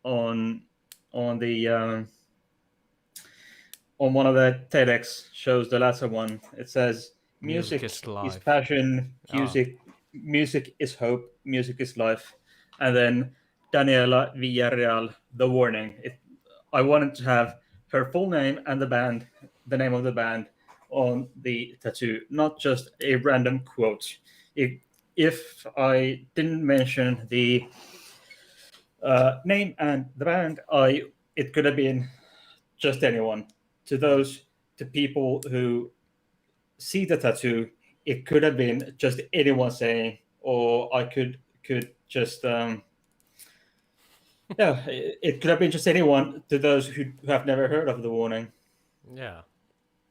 A: on on the on one of the TEDx shows, the latter one. It says,
B: Music
A: "Music
B: is
A: is
B: life.
A: passion.
B: Ah,
A: Music is hope. Music is life." And then Daniela Villarreal, the warning. I wanted to have her full name and the name of the band, on the tattoo, not just a random quote. If I didn't mention the name and the band, I it could have been just anyone. To those to people who see the tattoo, it could have been just anyone saying, or I could just yeah, it could have been just anyone to those who have never heard of the warning.
B: yeah.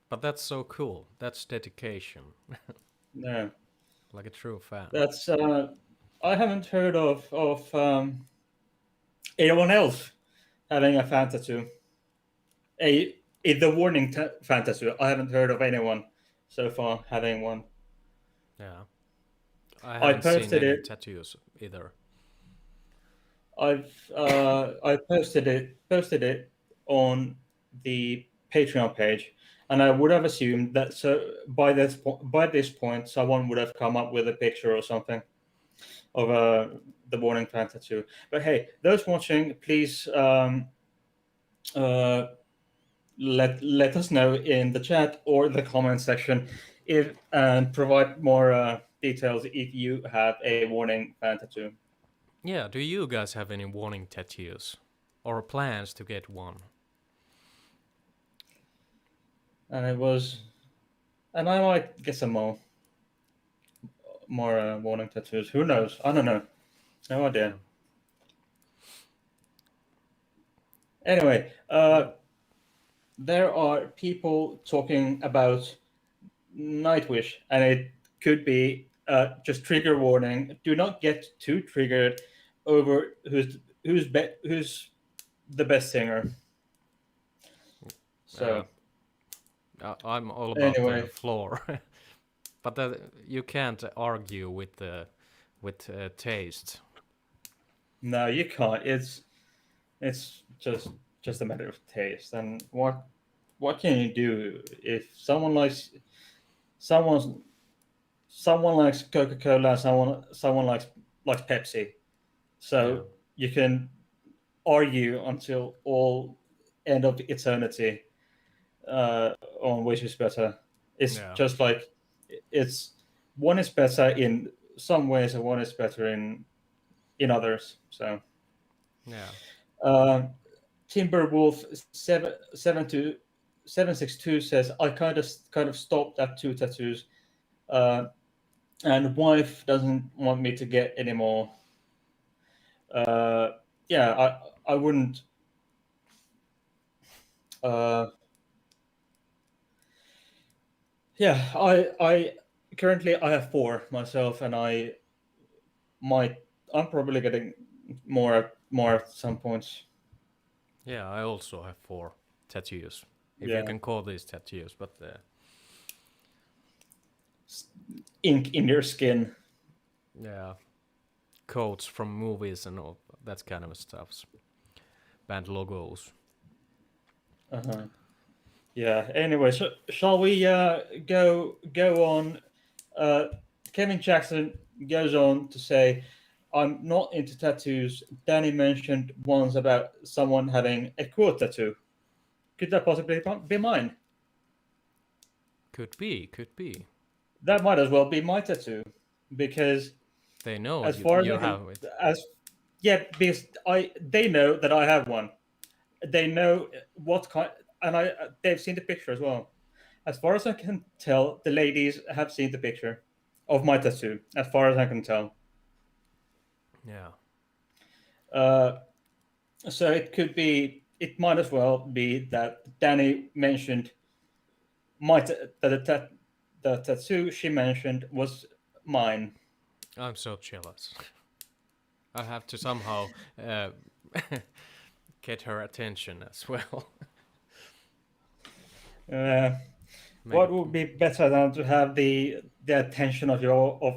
B: But that's so cool. That's dedication.
A: No,
B: Like a true fan.
A: that's I haven't heard of anyone else having a fan tattoo. A the warning fan tattoo. I haven't heard of anyone so far having one.
B: Yeah. I
A: I
B: haven't seen
A: posted
B: any
A: it.
B: tattoos either.
A: I posted it on the Patreon page, and I would have assumed that so by this point someone would have come up with a picture or something of the warning fan tattoo. But hey, those watching, please uh, let us know in the chat or the comment section if and provide more details if you have a warning fan tattoo.
B: Yeah, do you guys have any warning tattoos? Or plans to get one?
A: And it was, and I might get some more warning tattoos. Who knows? I don't know. No
B: Yeah.
A: idea. Anyway, there are people talking about Nightwish, and it could be just trigger warning. Do not get too triggered over who's the best singer.
B: Uh,
A: So
B: I'm all about the
A: anyway,
B: floor. But that, you can't argue with taste.
A: no, you can't. It's just a matter of taste. And what can you do if someone someone likes Coca-Cola, someone likes Pepsi.
B: Yeah.
A: So you can argue until all end of eternity on which is better. It's
B: Yeah.
A: just like it's one is better in some ways and one is better in others. So
B: Yeah.
A: Timberwolf 762 says I kind of stopped at 2 tattoos, and wife doesn't want me to get any more. Yeah, I wouldn't. Uh, yeah, I currently I have 4 myself, and I'm probably getting more at some points.
B: Yeah, I also have 4 tattoos. If you
A: Yeah,
B: can call these tattoos, but
A: ink in your skin.
B: yeah, quotes from movies and all that kind of stuff. Band logos.
A: Uh-huh. Yeah. Anyway, so shall we go on? Kevin Jackson goes on to say, "I'm not into tattoos." Danny mentioned once about someone having a quote tattoo. Could that possibly be mine?
B: Could be, could be.
A: That might as well be my tattoo, because
B: They know
A: as far as
B: you
A: I can,
B: have it.
A: as yeah, because they know that I have one. They know what kind, and they've seen the picture as well. As far as I can tell, the ladies have seen the picture of my tattoo. As far as I can tell,
B: Yeah.
A: uh, so it could be. It might as well be that Danny mentioned that the tattoo she mentioned was mine.
B: I'm so jealous. I have to somehow get her attention as well.
A: Uh,
B: Maybe.
A: what would be better than to have the attention of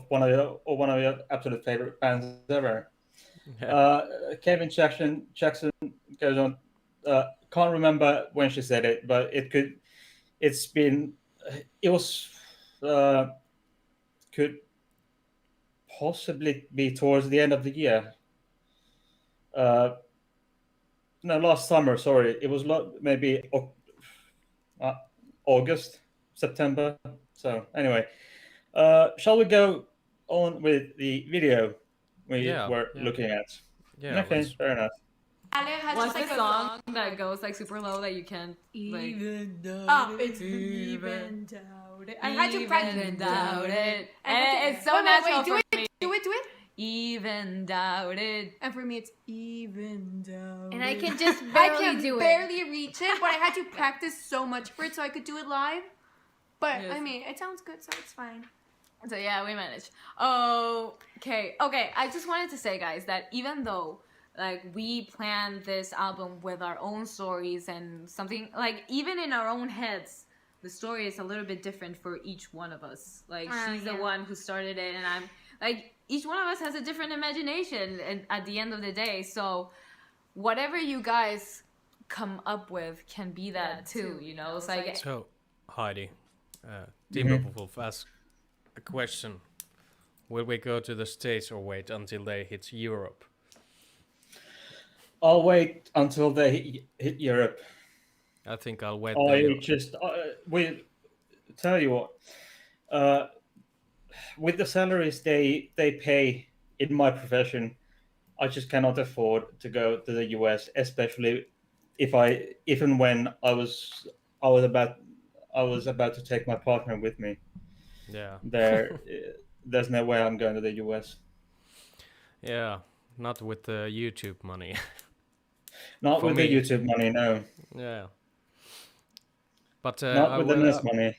A: one of your absolute favorite bands ever?
B: Yeah.
A: Kevin Jackson goes on. Can't remember when she said it, but it could. It's been. It was. Could possibly be towards the end of the year. Uh, no, last summer. Sorry, it was maybe uh, August, September. So anyway, shall we go on with the video we
B: Yeah.
A: were
B: Yeah.
A: looking at?
B: Yeah.
A: Okay, fair enough.
D: Ale has
C: What's
D: just
C: the
D: like
C: song that goes like super low that you can't like?
D: Oh, it's even doubt it. I had to practice
C: Even doubt it,
D: I had to-
C: and it's so
D: wait,
C: natural
D: do
C: for
D: it,
C: me.
D: do it.
C: Even doubt it.
D: And for me, it's even doubt.
E: And I
D: it.
E: can just
D: I
E: barely
D: can
E: do it.
D: barely reach it, but I had to practice so much for it so I could do it live. But
C: Yes.
D: I mean, it sounds good, so it's fine.
C: So yeah, we managed. Okay. I just wanted to say, guys, that even though like we planned this album with our own stories and something like even in our own heads, the story is a little bit different for each one of us. Like she's the
D: Yeah.
C: one who started it, and I'm like each one of us has a different imagination. And at the end of the day, so whatever you guys come up with can be that too. You know, it's like
B: So, Heidi, Timberwolf asked a question. Will we go to the States or wait until they hit Europe?
A: I'll wait until they hit Europe.
B: I think I'll wait
A: We tell you what, uh, with the salaries they pay in my profession, I just cannot afford to go to the US, especially even when I was about to take my partner with me.
B: Yeah.
A: There's no way I'm going to the US.
B: Yeah. Not with the YouTube money.
A: Not
B: For
A: with
B: me.
A: the YouTube money, no.
B: Yeah. But
A: Not
B: I
A: with the
B: will.
A: nurse money.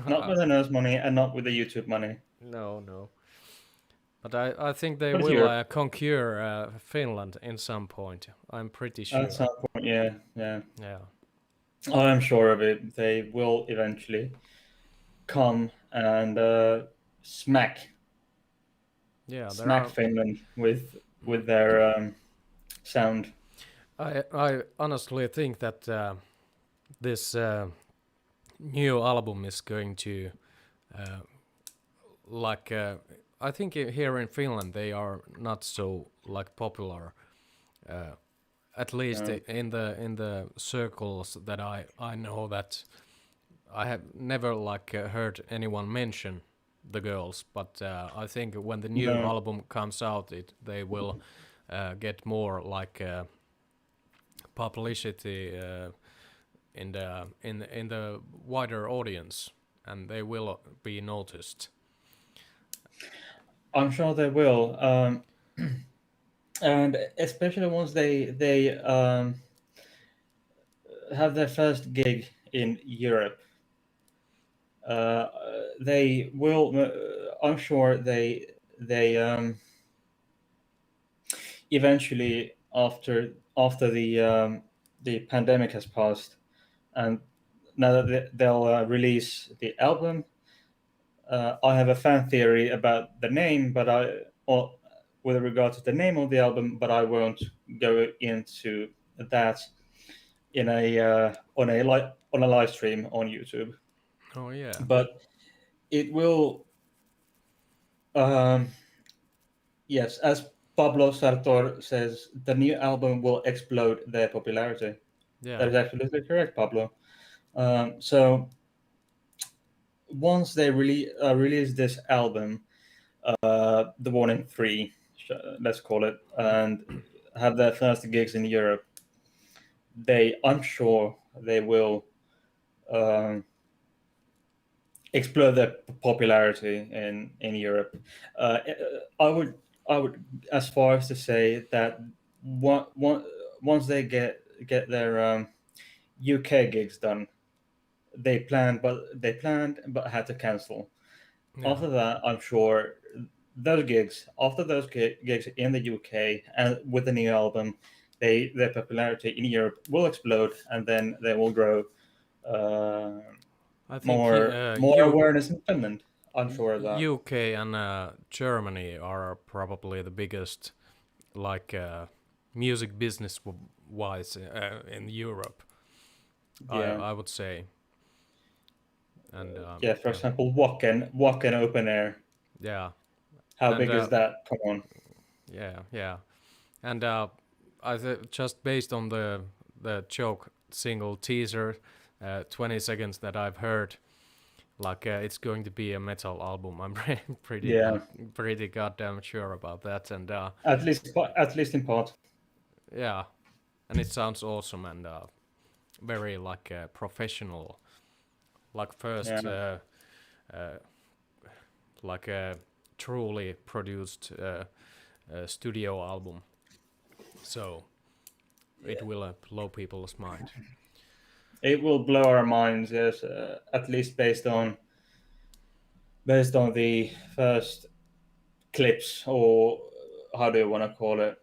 A: Not with the nurse money, and not with the YouTube money.
B: No. But I think they
A: But
B: will
A: Europe.
B: conquer Finland in some point. I'm pretty sure.
A: At some point, yeah.
B: Yeah.
A: I'm sure of it. They will eventually come and smack
B: Yeah. There
A: smack
B: are.
A: Finland with their sound.
B: I honestly think that this new album is going to I think here in Finland they are not so like popular at least
A: Um,
B: in the circles that I know, that I have never like heard anyone mention the girls, but I think when the new
A: no,
B: album comes out, they will get more like publicity in the wider audience, and they will be noticed.
A: I'm sure they will. And especially once they have their first gig in Europe, uh, they will. I'm sure they eventually after the pandemic has passed, and now that they'll release the album. I have a fan theory about the name, or with regard to the name of the album, but I won't go into that in a on a live stream on YouTube.
B: Oh yeah,
A: But it will, um, yes, as Pablo Sartor says, the new album will explode their popularity. That
B: yeah,
A: is absolutely correct, Pablo. So once they release this album, the Warning 3, let's call it, and have their first gigs in Europe, I'm sure they will um, explode their popularity in Europe. Uh, I would as far as to say that once they get their UK gigs done, they planned but had to cancel.
B: yeah.
A: After that, I'm sure those gigs, after those gigs in the UK and with the new album, their popularity in Europe will explode, and then they will grow uh,
B: I think he,
A: more awareness in Finland. I'm sure of that.
B: UK and Germany are probably the biggest, like music business wise in Europe.
A: Yeah,
B: I would say, and
A: yeah. For
B: yeah,
A: example, Wacken Open Air.
B: yeah,
A: How
B: and
A: big is that? Come on.
B: yeah, and just based on the joke single teaser, 20 seconds that I've heard, like it's going to be a metal album. I'm
A: Yeah,
B: pretty goddamn sure about that, and
A: at least in part.
B: yeah, and it sounds awesome and very like professional, like first
A: Yeah.
B: uh, like a truly produced studio album. So it will blow people's mind.
A: It will blow our minds, yes. At least based on the first clips, or how do you want to call it?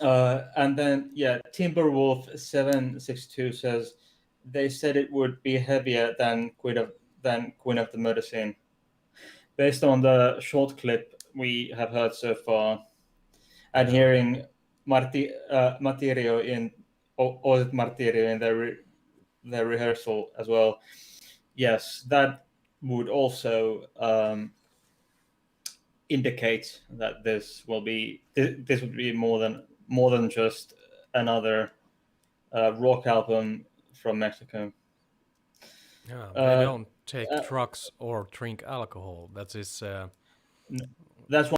A: And then, yeah, Timberwolf 762 says they said it would be heavier than Queen of the Murder Scene. Based on the short clip we have heard so far, and
B: Yeah,
A: hearing Martirio or is it Martirio in their rehearsal as well. Yes, that would also indicate that this would be more than just another rock album from Mexico.
B: yeah. They
A: Uh,
B: don't take
A: uh,
B: drugs or drink alcohol. That is.
A: that's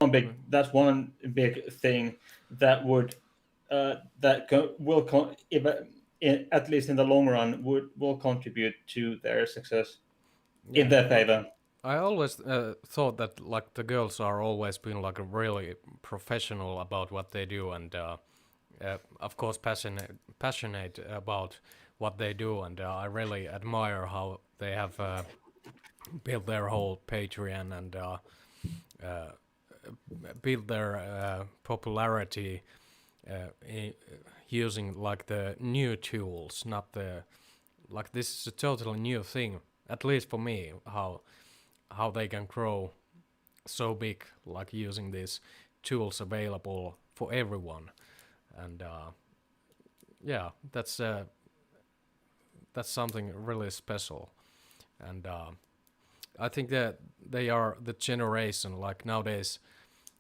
A: one big thing that would at least in the long run will contribute to their success in
B: Yeah,
A: their favor.
B: I always thought that like the girls are always been like really professional about what they do, and of course passionate about what they do, and I really admire how they have built their whole Patreon and build their popularity using like the new tools, not the like this is a totally new thing. At least for me, how they can grow so big, like using these tools available for everyone, and yeah, that's something really special, and I think that they are the generation like nowadays.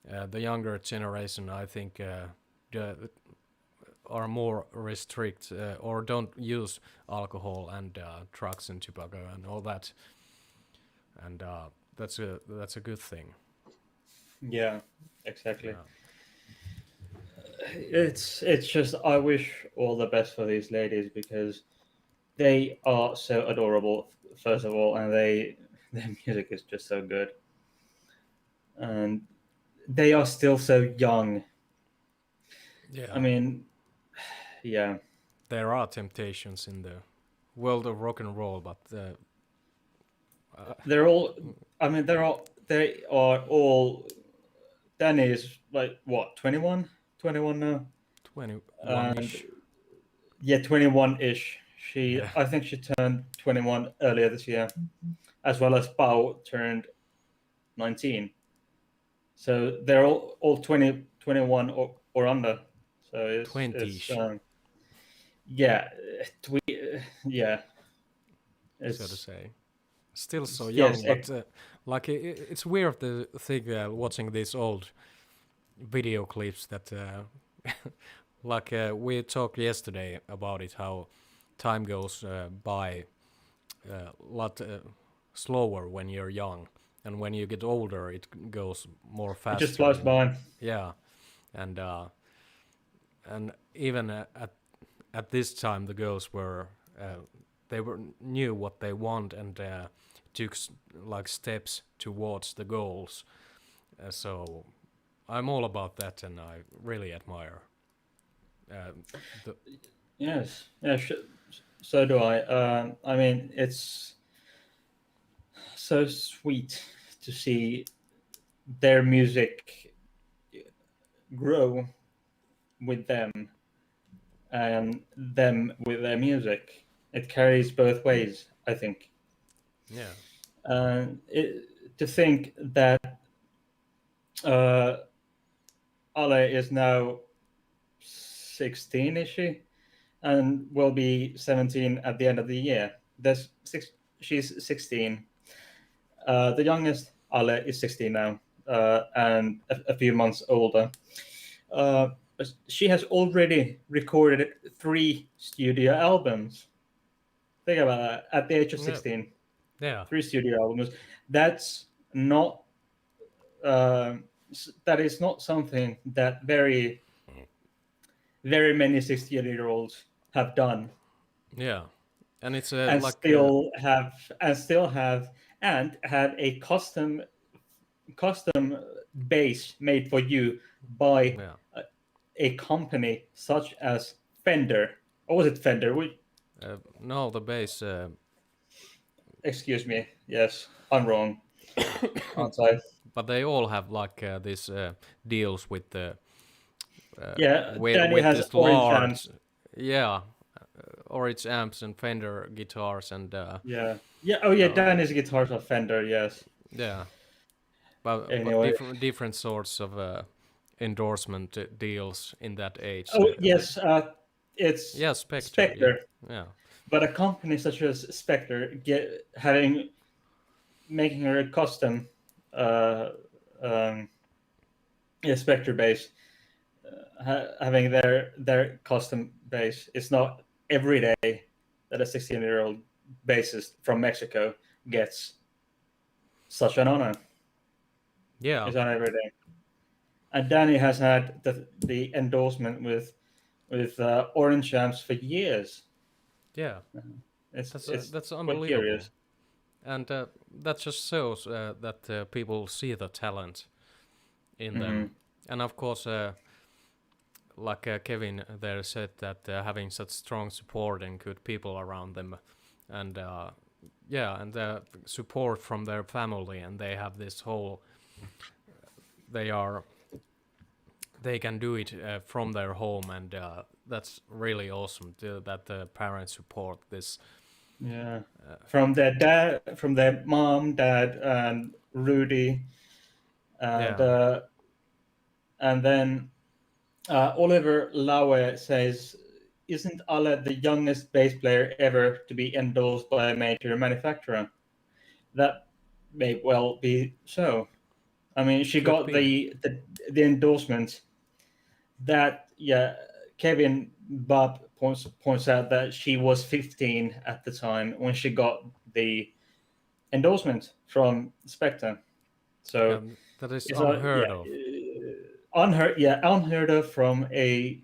B: The younger generation, I think, are more restrict or don't use alcohol and drugs and tobacco and all that, and that's a good thing.
A: Yeah, exactly.
B: Yeah.
A: It's just I wish all the best for these ladies because they are so adorable. First of all, and their music is just so good, and they are still so young.
B: Yeah.
A: I mean, yeah,
B: There are temptations in the world of rock and roll, but
A: they're all. I mean, they are all. Danny is like what 21, 21 now,
B: 21-ish.
A: and yeah, 21-ish.
B: Yeah.
A: I think she turned 21 earlier this year, as well as Pau turned 19. So they're all 20, 21 or under. So it's
B: 20-ish,
A: yeah, we yeah,
B: so to
A: it's
B: say. Still so
A: yes,
B: young, but like it's weird to think watching these old video clips that like we talked yesterday about it, how time goes by a lot slower when you're young, and when you get older it goes more
A: it just
B: faster,
A: flies by.
B: yeah, and even at this time the girls were they were knew what they want and took like steps towards the goals, so I'm all about that, and I really admire the
A: Yes, yeah, so do I. I mean, it's so sweet to see their music grow with them and them with their music. It carries both ways, I think.
B: yeah.
A: To think that uh, Ale is now 16, is she? And will be 17 at the end of the year. She's 16. The youngest, Ale, is 16 now, and a few months older. Uh, she has already recorded 3 studio albums. Think about that. At the age of
B: Yeah.
A: 16,
B: Yeah.
A: 3 studio albums. That's not. That is not something that very many 16-year-olds have done,
B: Yeah. And it's
A: and
B: like
A: have a custom bass made for you by
B: yeah.
A: a company such as Fender. Or was it Fender?
B: No, the bass.
A: Excuse me. Yes, I'm wrong. Aren't I?
B: But they all have like these deals with the
A: Yeah, Danny
B: with
A: has
B: this
A: orange amps.
B: large, yeah, orange amps and Fender guitars and
A: Yeah. Yeah. Oh, yeah.
B: uh,
A: Danny's guitars are Fender. Yes.
B: yeah, but
A: Anyway.
B: different sorts of endorsement deals in that age.
A: Oh, yes. It's
B: Yeah, Spectre. Yeah,
A: Spectre.
B: yeah,
A: But a company such as Spectre making her a custom uh, um, Spectre base, having their custom base. It's not every day that a 16-year-old bassist from Mexico gets such an honor.
B: yeah,
A: It's not every day. And Danny has had the endorsement with Orange Amps for years.
B: yeah.
A: It's
B: That's
A: quite
B: unbelievable,
A: curious.
B: and that just shows that people see the talent in them,
A: Mhm.
B: and of course. Like Kevin there said that having such strong support and good people around them, and yeah, and the support from their family, and they have this whole, they are, they can do it from their home, and that's really awesome that the parents support this.
A: Yeah, from their mom, dad, and Rudy, and
B: Yeah,
A: and then Oliver Laue says, "Isn't Ale the youngest bass player ever to be endorsed by a major manufacturer?" That may well be so. I mean, she
B: could
A: got
B: be.
A: the endorsement that Kevin Bob points out that she was 15 at the time when she got the endorsement from Spectre. So
B: That is
A: it's
B: unheard of.
A: unheard of from a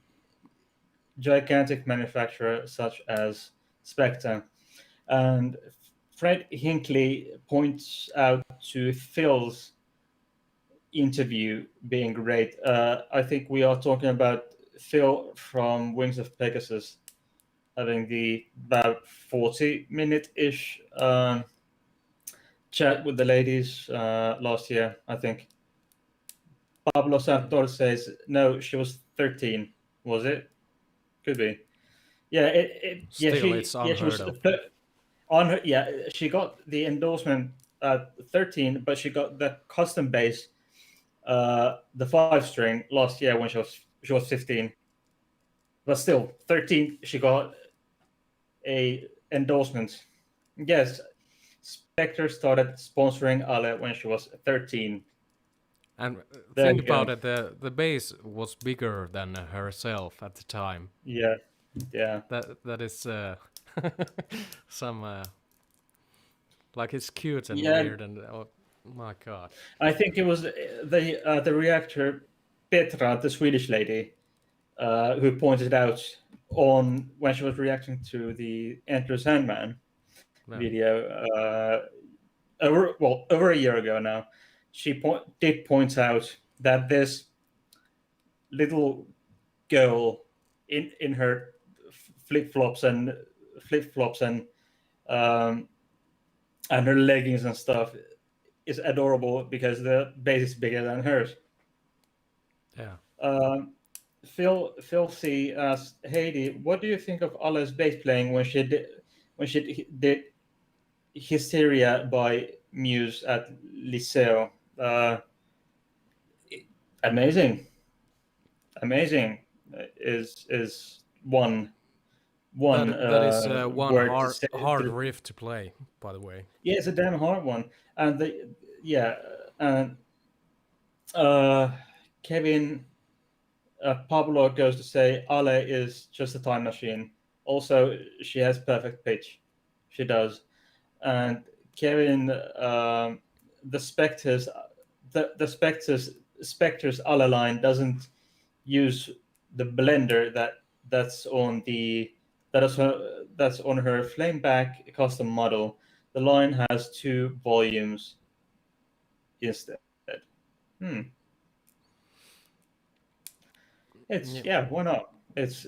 A: gigantic manufacturer such as Spectre. And Fred Hinckley points out to Phil's interview being great. I think we are talking about Phil from Wings of Pegasus having the about 40-minute-ish chat with the ladies last year, I think. Pablo Sartor says, no, she was 13, was it? Could be. Yeah,
B: Still, it's
A: she was
B: unheard of.
A: on her. Yeah, she got the endorsement at 13, but she got the custom bass, the 5-string last year when she was 15. But still, 13, she got a endorsement. Yes, Spectre started sponsoring Ale when she was 13.
B: And
A: There
B: think
A: you go.
B: about it, the bass was bigger than herself at the time.
A: Yeah.
B: That is some like it's cute and
A: Yeah.
B: weird and oh my god.
A: I think it was the reactor Petra, the Swedish lady, who pointed out on when she was reacting to the Enter Sandman
B: No.
A: video over a year ago now. She did point out that this little girl in her flip flops and um, her leggings and stuff is adorable because the base is bigger than hers.
B: Yeah.
A: Phil C asks Heidi, what do you think of Ala's bass playing when she did Hysteria by Muse at Liceo? Amazing is one
B: That is one
A: word to say.
B: hard riff to play, by the way.
A: Yeah, it's a damn hard one, and and Kevin Pablo goes to say Ale is just a time machine. Also, she has perfect pitch. She does, and Kevin, the Spectres, Spectres Ale line doesn't use the blender that's on her Flameback custom model. The line has 2 volumes instead. It's why not? It's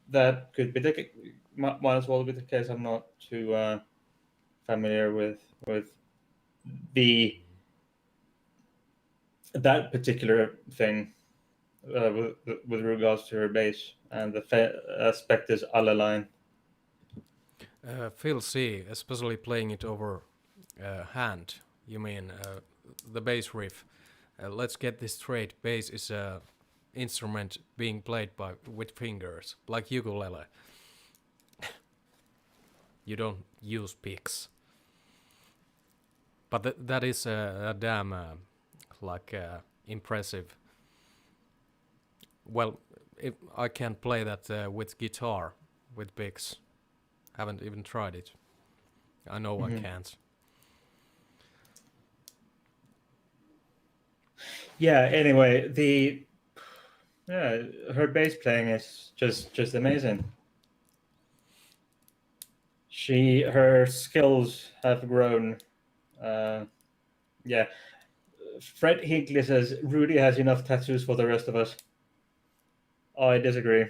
A: that could be might as well be the case. I'm not too familiar with the that particular thing with regards to her bass and the Spectres Ale line.
B: Phil C, especially playing it over hand. You mean the bass riff? Let's get this straight. Bass is a instrument being played with fingers, like ukulele. You don't use picks. But that is a damn impressive. Well, I can't play that with guitar with picks. Haven't even tried it. I know I can't.
A: Yeah. Anyway, her bass playing is just amazing. Her skills have grown. Yeah. Fred Hinckley says Rudy has enough tattoos for the rest of us. I disagree.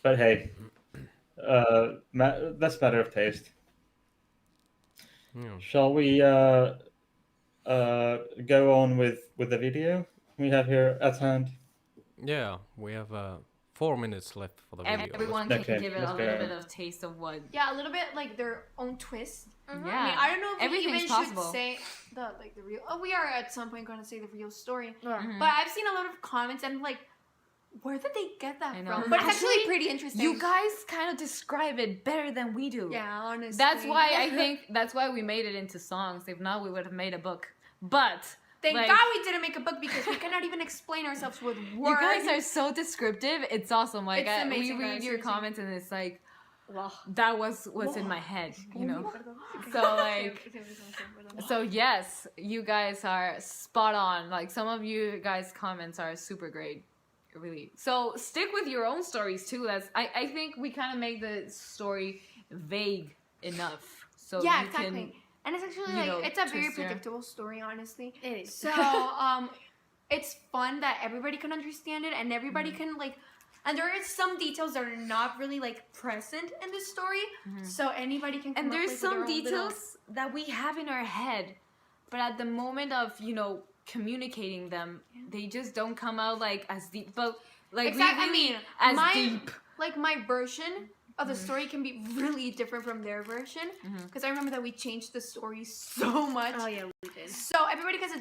A: But hey, that's a matter of taste.
B: Yeah.
A: Shall we go on with the video we have here at hand?
B: Yeah, we have 4 minutes left for the video.
C: Everyone can
A: Okay,
C: give it
A: let's
C: a
A: go.
C: little bit of taste of what.
D: Yeah, a little bit like their own twist.
C: Yeah,
D: I mean, I don't know if we
C: everything's
D: even
C: possible.
D: should say the real. Oh, we are at some point going to say the real story.
C: Mhm.
D: But I've seen a lot of comments and like, where did they get that
C: I know.
D: from? But it's actually
C: Actually,
D: pretty interesting.
C: You guys kind of describe it better than we do.
D: Yeah, honestly.
C: That's why I think that's why we made it into songs. If not, we would have made a book. But
D: Thank
C: Like-
D: God we didn't make a book because we cannot even explain ourselves with words.
C: You guys are so descriptive. It's awesome. Like
D: It's amazing,
C: we read
D: guys,
C: your
D: seriously.
C: comments and it's like
E: Wow.
C: that was what's in my head, you know. So like, so yes, you guys are spot on. Like some of you guys' comments are super great, really. So stick with your own stories too. I think we kind of make the story vague enough. So
D: Yeah,
C: you
D: exactly.
C: can,
D: And it's actually
C: you
D: like
C: know,
D: it's a very
C: twist your-
D: predictable story, honestly.
E: It is.
D: So it's fun that everybody can understand it and everybody
C: Mm-hmm.
D: can like. And there is some details that are not really like present in the story, so anybody can. Come
C: and
D: up,
C: there's
D: like, with
C: some
D: their own
C: details
D: little-
C: that we have in our head, but at the moment of communicating them, they just don't come out like as deep. But like
D: Exactly.
C: we really
D: I
C: as
D: mean, my
C: deep.
D: like my version of the story can be really different from their version because I remember that we changed the story so much.
E: Oh yeah, we did.
D: So everybody has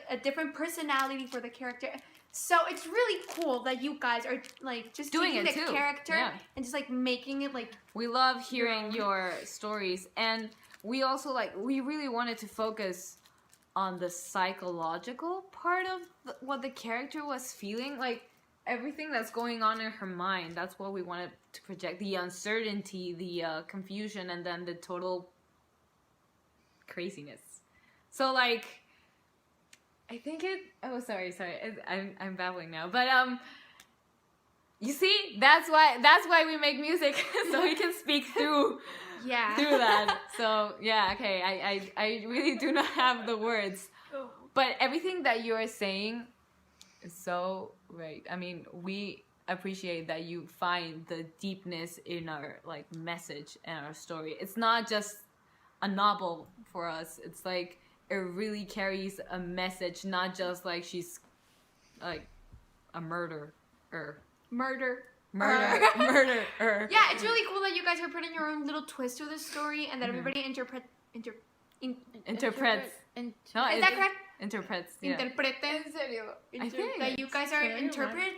D: a different personality for the character. So it's really cool that you guys are like just
C: Doing
D: taking
C: it
D: the
C: too.
D: character
C: Yeah.
D: and just like making it like
C: We love hearing your stories, and we also we really wanted to focus on the psychological part of what the character was feeling, like everything that's going on in her mind. That's what we wanted to project: the uncertainty, the confusion, and then the total craziness. So like, I think it. Oh, sorry. I'm babbling now, but you see, that's why we make music, so we can speak through
D: yeah.
C: that. So yeah, okay. I really do not have the words, but everything that you are saying is so right. I mean, we appreciate that you find the deepness in our like message and our story. It's not just a novel for us. It's like it really carries a message, not just like she's like a murderer.
D: Murder.
C: Murderer.
D: Yeah, it's really cool that you guys are putting your own little twist to the story and that everybody interprets.
C: No,
D: Is that correct?
C: Interprets. Yeah.
D: Interpreten.
C: I think
D: That you guys are interpreting.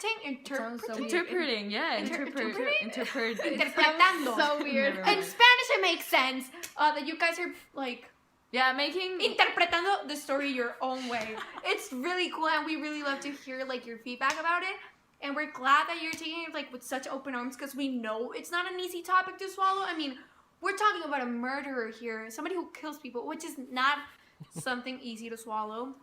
E: sounds so weird.
C: Interpreting, yeah.
D: Interpreting?
C: Interpret.
D: Interpretando.
E: So weird.
C: Never mind.
D: In Spanish, it makes sense that you guys are like
C: Yeah, making.
D: interpretando the story your own way. It's really cool, and we really love to hear like your feedback about it. And we're glad that you're taking it like with such open arms because we know it's not an easy topic to swallow. I mean, we're talking about a murderer here, somebody who kills people, which is not something easy to swallow.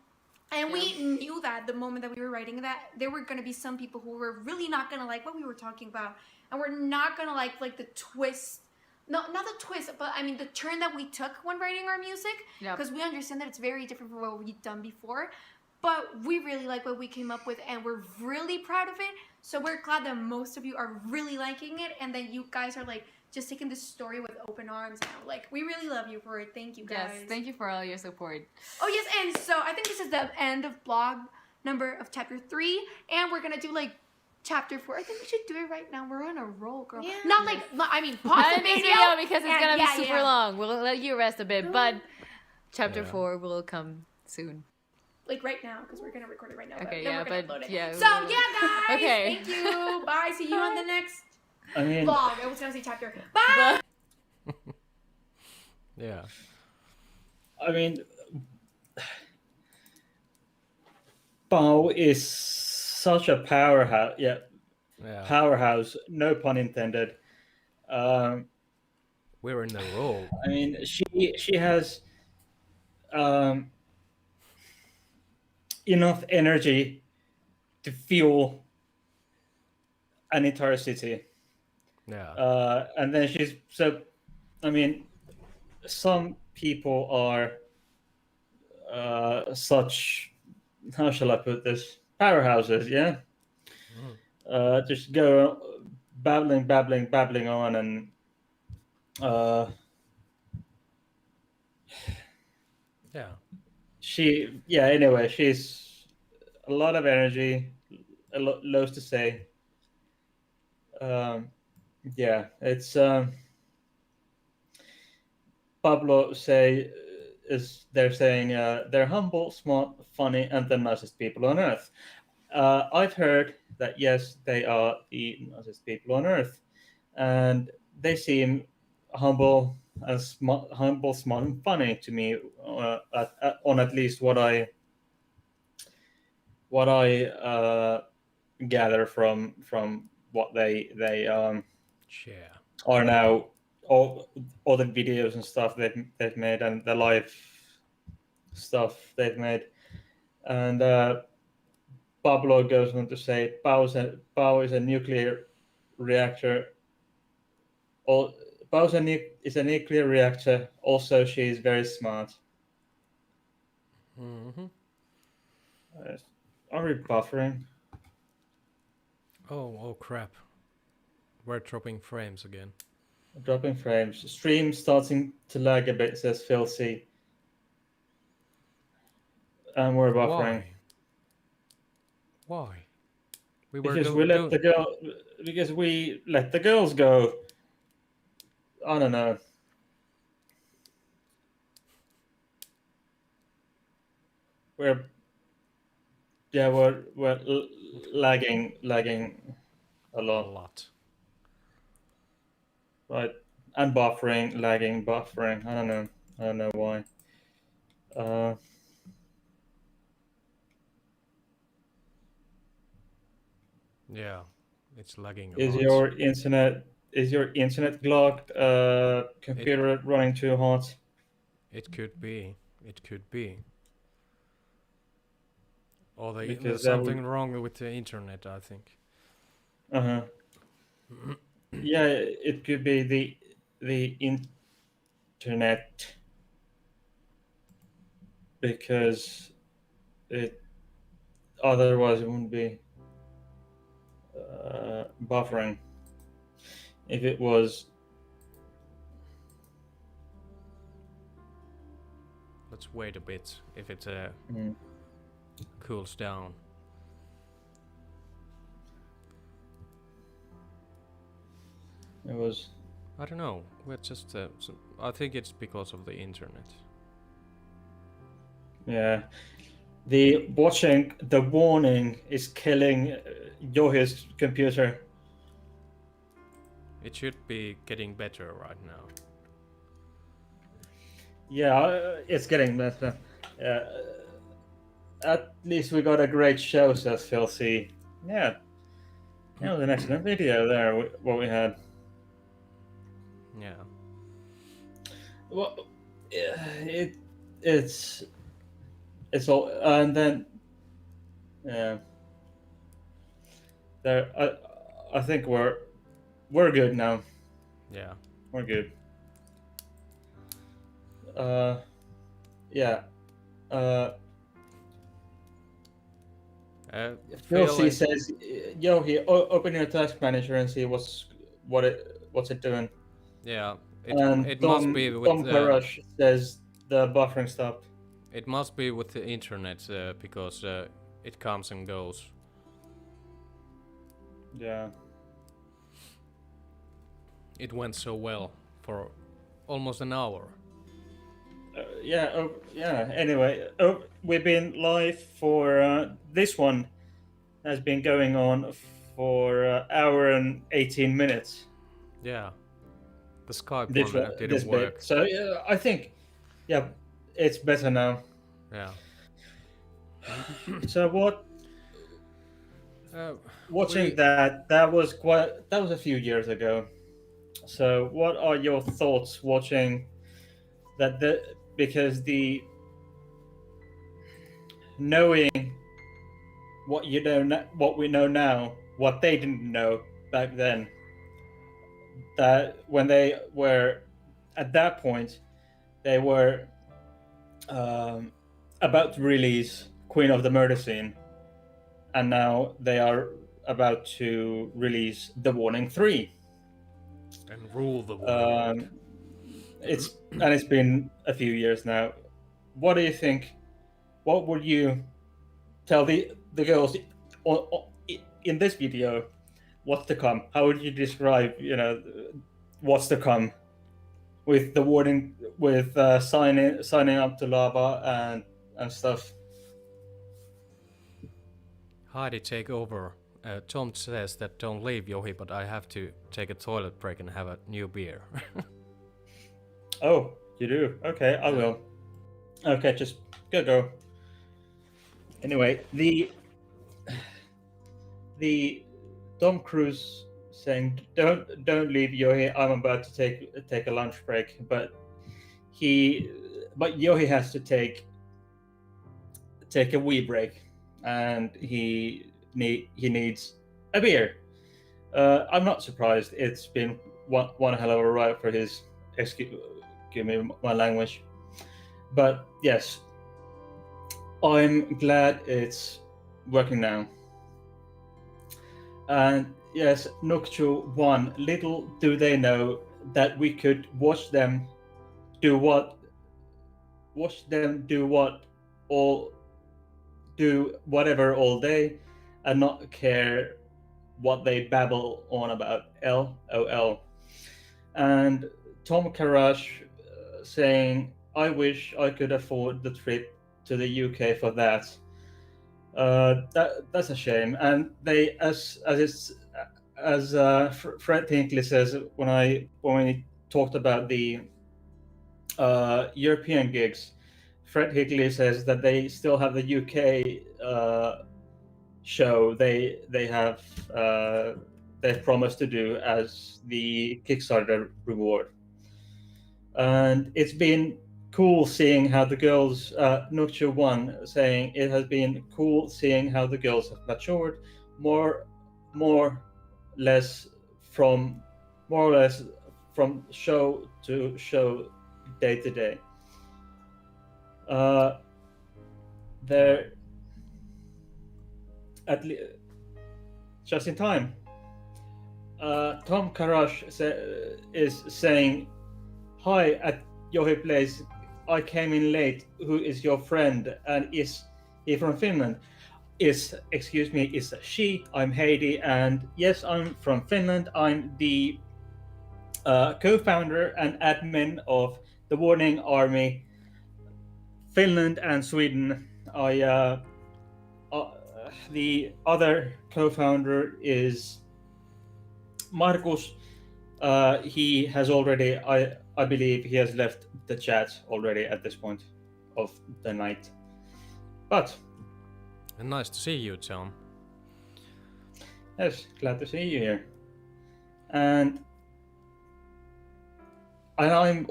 D: And we knew that the moment that we were writing that there were gonna be some people who were really not gonna like what we were talking about, and we're not gonna like the twist. No, not the twist, but I mean the turn that we took when writing our music,
C: Yep.
D: because we understand that it's very different from what we've done before. But we really like what we came up with, and we're really proud of it. So we're glad that most of you are really liking it, and that you guys are like just taking this story with open arms. And like we really love you for it. Thank you guys.
C: Yes, thank you for all your support.
D: Oh yes, and so I think this is the end of blog number of chapter 3, and we're gonna do like chapter 4. I think we should do it right now. We're on a roll, girl.
E: Yeah.
D: Not like I mean pause
C: Not
D: the
C: in this
D: video
C: video because it's
D: and-
C: gonna
D: yeah,
C: be super
D: yeah.
C: long. We'll let you rest a bit, but chapter
B: Yeah.
C: 4 will come soon.
D: Like right now, because we're gonna record it right now.
C: Okay,
D: then
C: yeah,
D: we're gonna
C: but
D: upload it.
C: yeah,
D: So
C: we'll-
D: yeah, guys.
C: Okay.
D: Thank you. Bye. See you on the next
A: I mean,
D: vlog. I was gonna say chapter. Bye.
B: Yeah.
A: I mean, Bao is such a powerhouse. Yeah,
B: Yeah.
A: powerhouse. No pun intended.
B: We're in a row.
A: I mean, she has enough energy to fuel an entire city.
B: Yeah.
A: And then she's so. I mean, some people are such. How shall I put this? Powerhouses, yeah. Just go babbling on, and
B: Yeah.
A: Anyway, she's a lot of energy, loads to say. Yeah, it's Pablo they're saying they're humble, smart, funny, and the nicest people on earth. I've heard that yes, they are the nicest people on earth, and they seem humble smart, and funny to me on at least what I what I gather from what they
B: Yeah.
A: are now, all the videos and stuff they've made, and the live stuff they've made, and Pablo goes on to say Pau is a nuclear reactor. All Pau is a nuclear reactor. Also, she is very smart.
B: Mm-hmm.
A: Are we buffering?
B: Oh crap. We're dropping frames again.
A: Dropping frames. Stream starting to lag a bit, says Phil C. And we're buffering.
B: Why? We were
A: Because we let the girls go. I don't know. We're lagging a
B: a
A: lot,
B: lot.
A: right? And buffering, lagging, buffering. I don't know why.
B: Yeah, it's lagging a
A: Is
B: lot.
A: your internet clogged? Computer running too hot?
B: It could be. It could be. Or
A: Because
B: there's
A: that
B: something
A: would.
B: wrong with the internet, I think.
A: Uh-huh. Yeah, it could be the internet, because it otherwise it wouldn't be buffering. If it was.
B: Let's wait a bit if it
A: Mm,
B: cools down.
A: it was.
B: I don't know. We're just. I think it's because of the internet.
A: Yeah. The warning is killing Johi's computer.
B: It should be getting better right now.
A: Yeah, it's getting better. At least we got a great show, says Phil C. Yeah. That was an excellent video there, what we had.
B: Yeah.
A: Well, it's all, and then yeah, there. I think we're good now.
B: Yeah.
A: We're good. Yeah. Phil C says, "Yohi, open your task manager and see what's it doing."
B: Yeah.
A: And
B: It
A: Tom
B: must be with
A: Parash says the buffering stopped.
B: it must be with the internet because it comes and goes.
A: Yeah.
B: It went so well for almost an hour.
A: Yeah. Anyway, we've been live for this one has been going on for hour and 18 minutes.
B: Yeah. The Skype
A: This
B: one didn't work.
A: bit. So I think, yeah, it's better now.
B: Yeah.
A: So what? Watching
B: we-
A: that was a few years ago. So what are your thoughts watching that? Because the knowing what what we know now, what they didn't know back then, that when they were at that point, they were about to release Queen of the Murder Scene, and now they are about to release The Warning 3.
B: And rule the world.
A: It's been a few years now. What do you think? What would you tell the girls in this video? What's to come? How would you describe what's to come with the warning, with signing up to lava and stuff?
B: Heidi, take over. Tom says that don't leave, Johi, but I have to take a toilet break and have a new beer.
A: Oh, you do? Okay, I will. Okay, just go. Anyway, the Tom Cruise saying, "Don't leave, Johi. I'm about to take a lunch break," but Johi has to take a wee break, and he needs a beer. I'm not surprised. It's been one hell of a ride for his. Excuse me my language, but yes, I'm glad it's working now. And yes, Noctu 1, little do they know that we could watch them do all do whatever all day and not care what they babble on about. LOL. And Tom Karash saying, "I wish I could afford the trip to the UK for that." That's a shame. And they, Fred Hinkley says when we talked about the European gigs, Fred Hinkley says that they still have the UK show they've promised to do as the Kickstarter reward. And it's been cool seeing how the girls, Nocture One saying it has been cool seeing how the girls have matured more or less from show to show, day to day. They're at least just in time. Tom Karash is saying, "Hi at JohiPlays. I came in late. Who is your friend? And is he from Finland?" Is she? I'm Heidi, and yes, I'm from Finland. I'm the co-founder and admin of the Warning Army, Finland and Sweden. The other co-founder is Markus. He has already, I believe, he has left the chat already at this point of the night. But
B: nice to see you, Tom.
A: Yes, glad to see you here. And I'm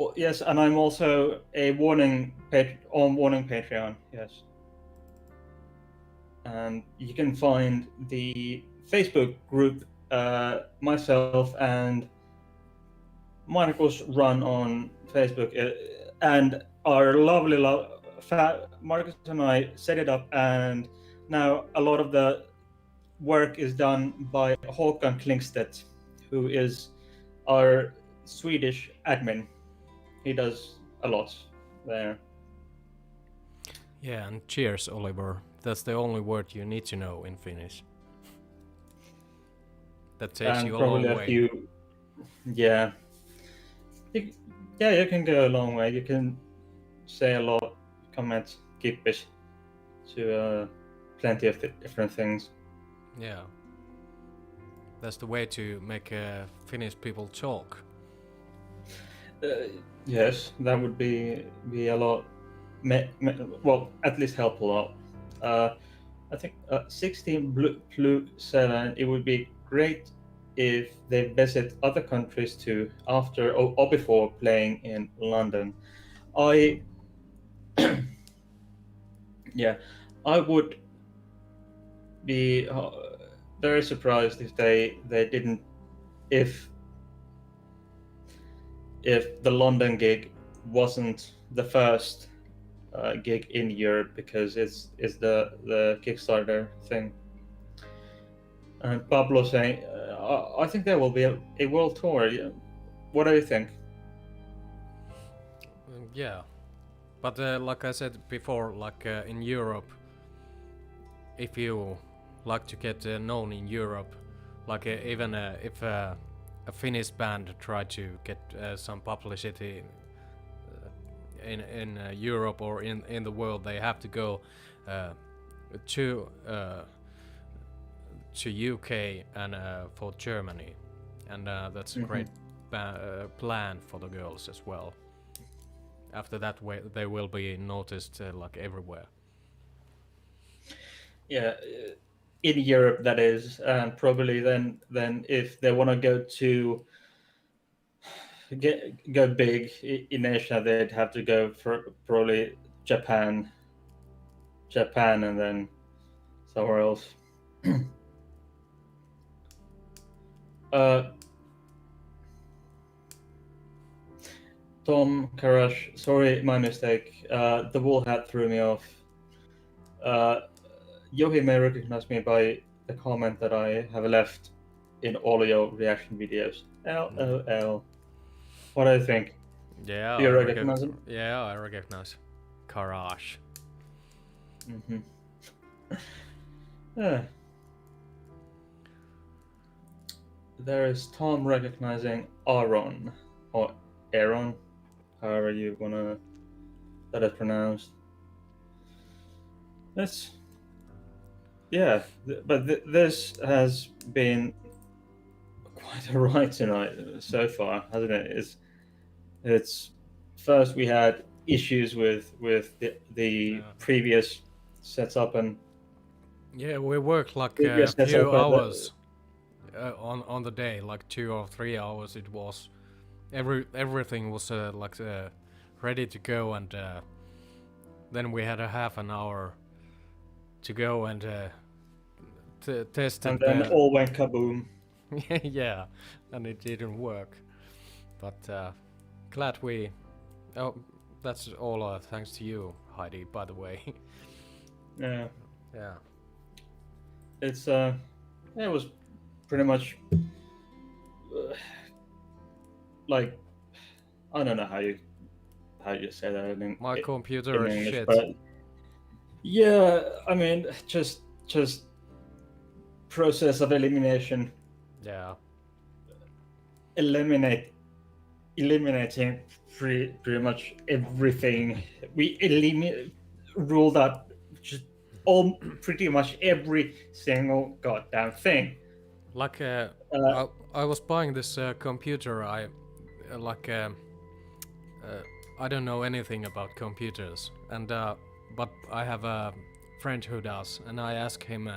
A: also a Warning Patreon. Yes. And you can find the Facebook group myself and Markus run on Facebook, and our lovely Markus and I set it up, and now a lot of the work is done by Håkan Klingstedt, who is our Swedish admin. He does a lot there.
B: Yeah, and cheers, Oliver. That's the only word you need to know in Finnish. That takes you a long way.
A: Yeah. You can go a long way. You can say a lot, comment, kippis to plenty of different things.
B: Yeah. That's the way to make Finnish people talk.
A: Yes, that would be a lot. Well, at least help a lot. I think 16 Blue 7. It would be great if they visit other countries too after or before playing in London. I would be very surprised if they didn't, if the London gig wasn't the first gig in Europe, because it's the Kickstarter thing. And Pablo saying, I think there will be a world tour. What do you think?
B: Yeah, but like I said before, in Europe, if you like to get known in Europe, even if a Finnish band try to get some publicity in Europe or in the world, they have to go to UK and for Germany, and that's a great plan for the girls as well. After that, they will be noticed everywhere.
A: Yeah, in Europe, that is, and probably then if they want to go big in Asia, they'd have to go for probably Japan, and then somewhere else. Tom Karash, sorry, my mistake. The wool hat threw me off. Johi may recognize me by the comment that I have left in all your reaction videos. LOL. What do you think?
B: Yeah,
A: Do you recognize him?
B: Yeah, I recognize Karash.
A: Mm-hmm. Yeah. There is Tom recognizing Aaron, or Aaron, however you wanna that is pronounced. This, yeah, but this has been quite a ride tonight so far, hasn't it? It's first we had issues with the previous setup, and
B: yeah, we worked like a
A: previous
B: few
A: setup,
B: hours on the day, like 2 or 3 hours. It was everything was ready to go, and then we had a half an hour to go and test it.
A: And then all went kaboom.
B: Yeah, and it didn't work. But glad we. Oh, that's all thanks to you, Heidi. By the way.
A: Yeah.
B: Yeah.
A: It's it was pretty much like, I don't know how you say that in
B: My computer is
A: English,
B: shit.
A: but yeah, I mean, just process of elimination.
B: Yeah.
A: Eliminating pretty much everything. We ruled out just pretty much every single goddamn thing.
B: Like I was buying this computer. I don't know anything about computers, and but I have a friend who does, and I asked him,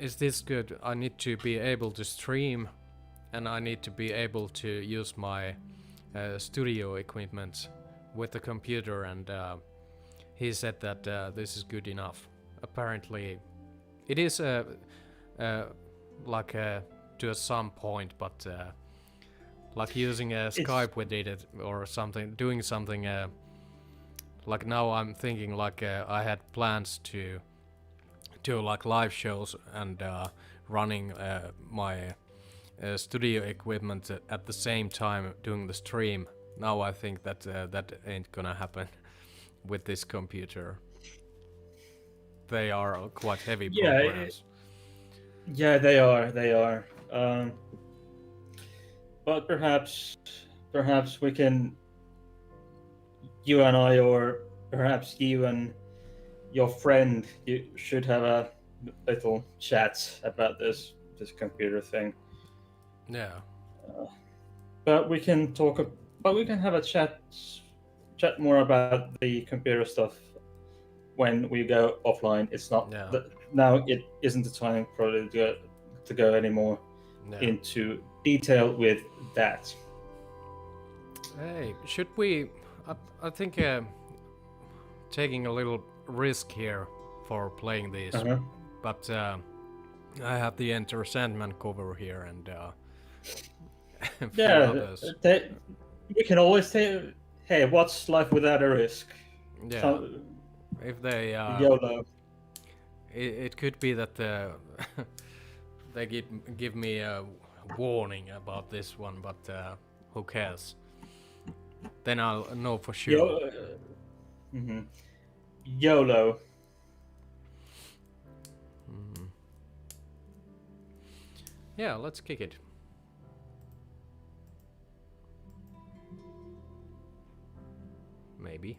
B: "Is this good? I need to be able to stream, and I need to be able to use my studio equipment with the computer." And he said that this is good enough. Apparently, it is to some point, but like using Skype with it or something, doing something. Like now, I'm thinking like I had plans to do like live shows and running my studio equipment at the same time doing the stream. Now I think that that ain't gonna happen with this computer. They are quite heavy programs.
A: Yeah, they are. But perhaps we can, you and I, or perhaps you and your friend, you should have a little chat about this computer thing.
B: Yeah.
A: But we can have a chat more about the computer stuff when we go offline. It's not now. It isn't the time probably to go anymore into detail with that.
B: Hey, should we? I think taking a little risk here for playing these, but I have the Enter Sandman cover here, and
A: yeah, we can always say, "Hey, what's life without a risk?"
B: Yeah, if they
A: YOLO.
B: It could be that they give me a warning about this one, but who cares? Then I'll know for sure.
A: YOLO.
B: Yeah, let's kick it. Maybe.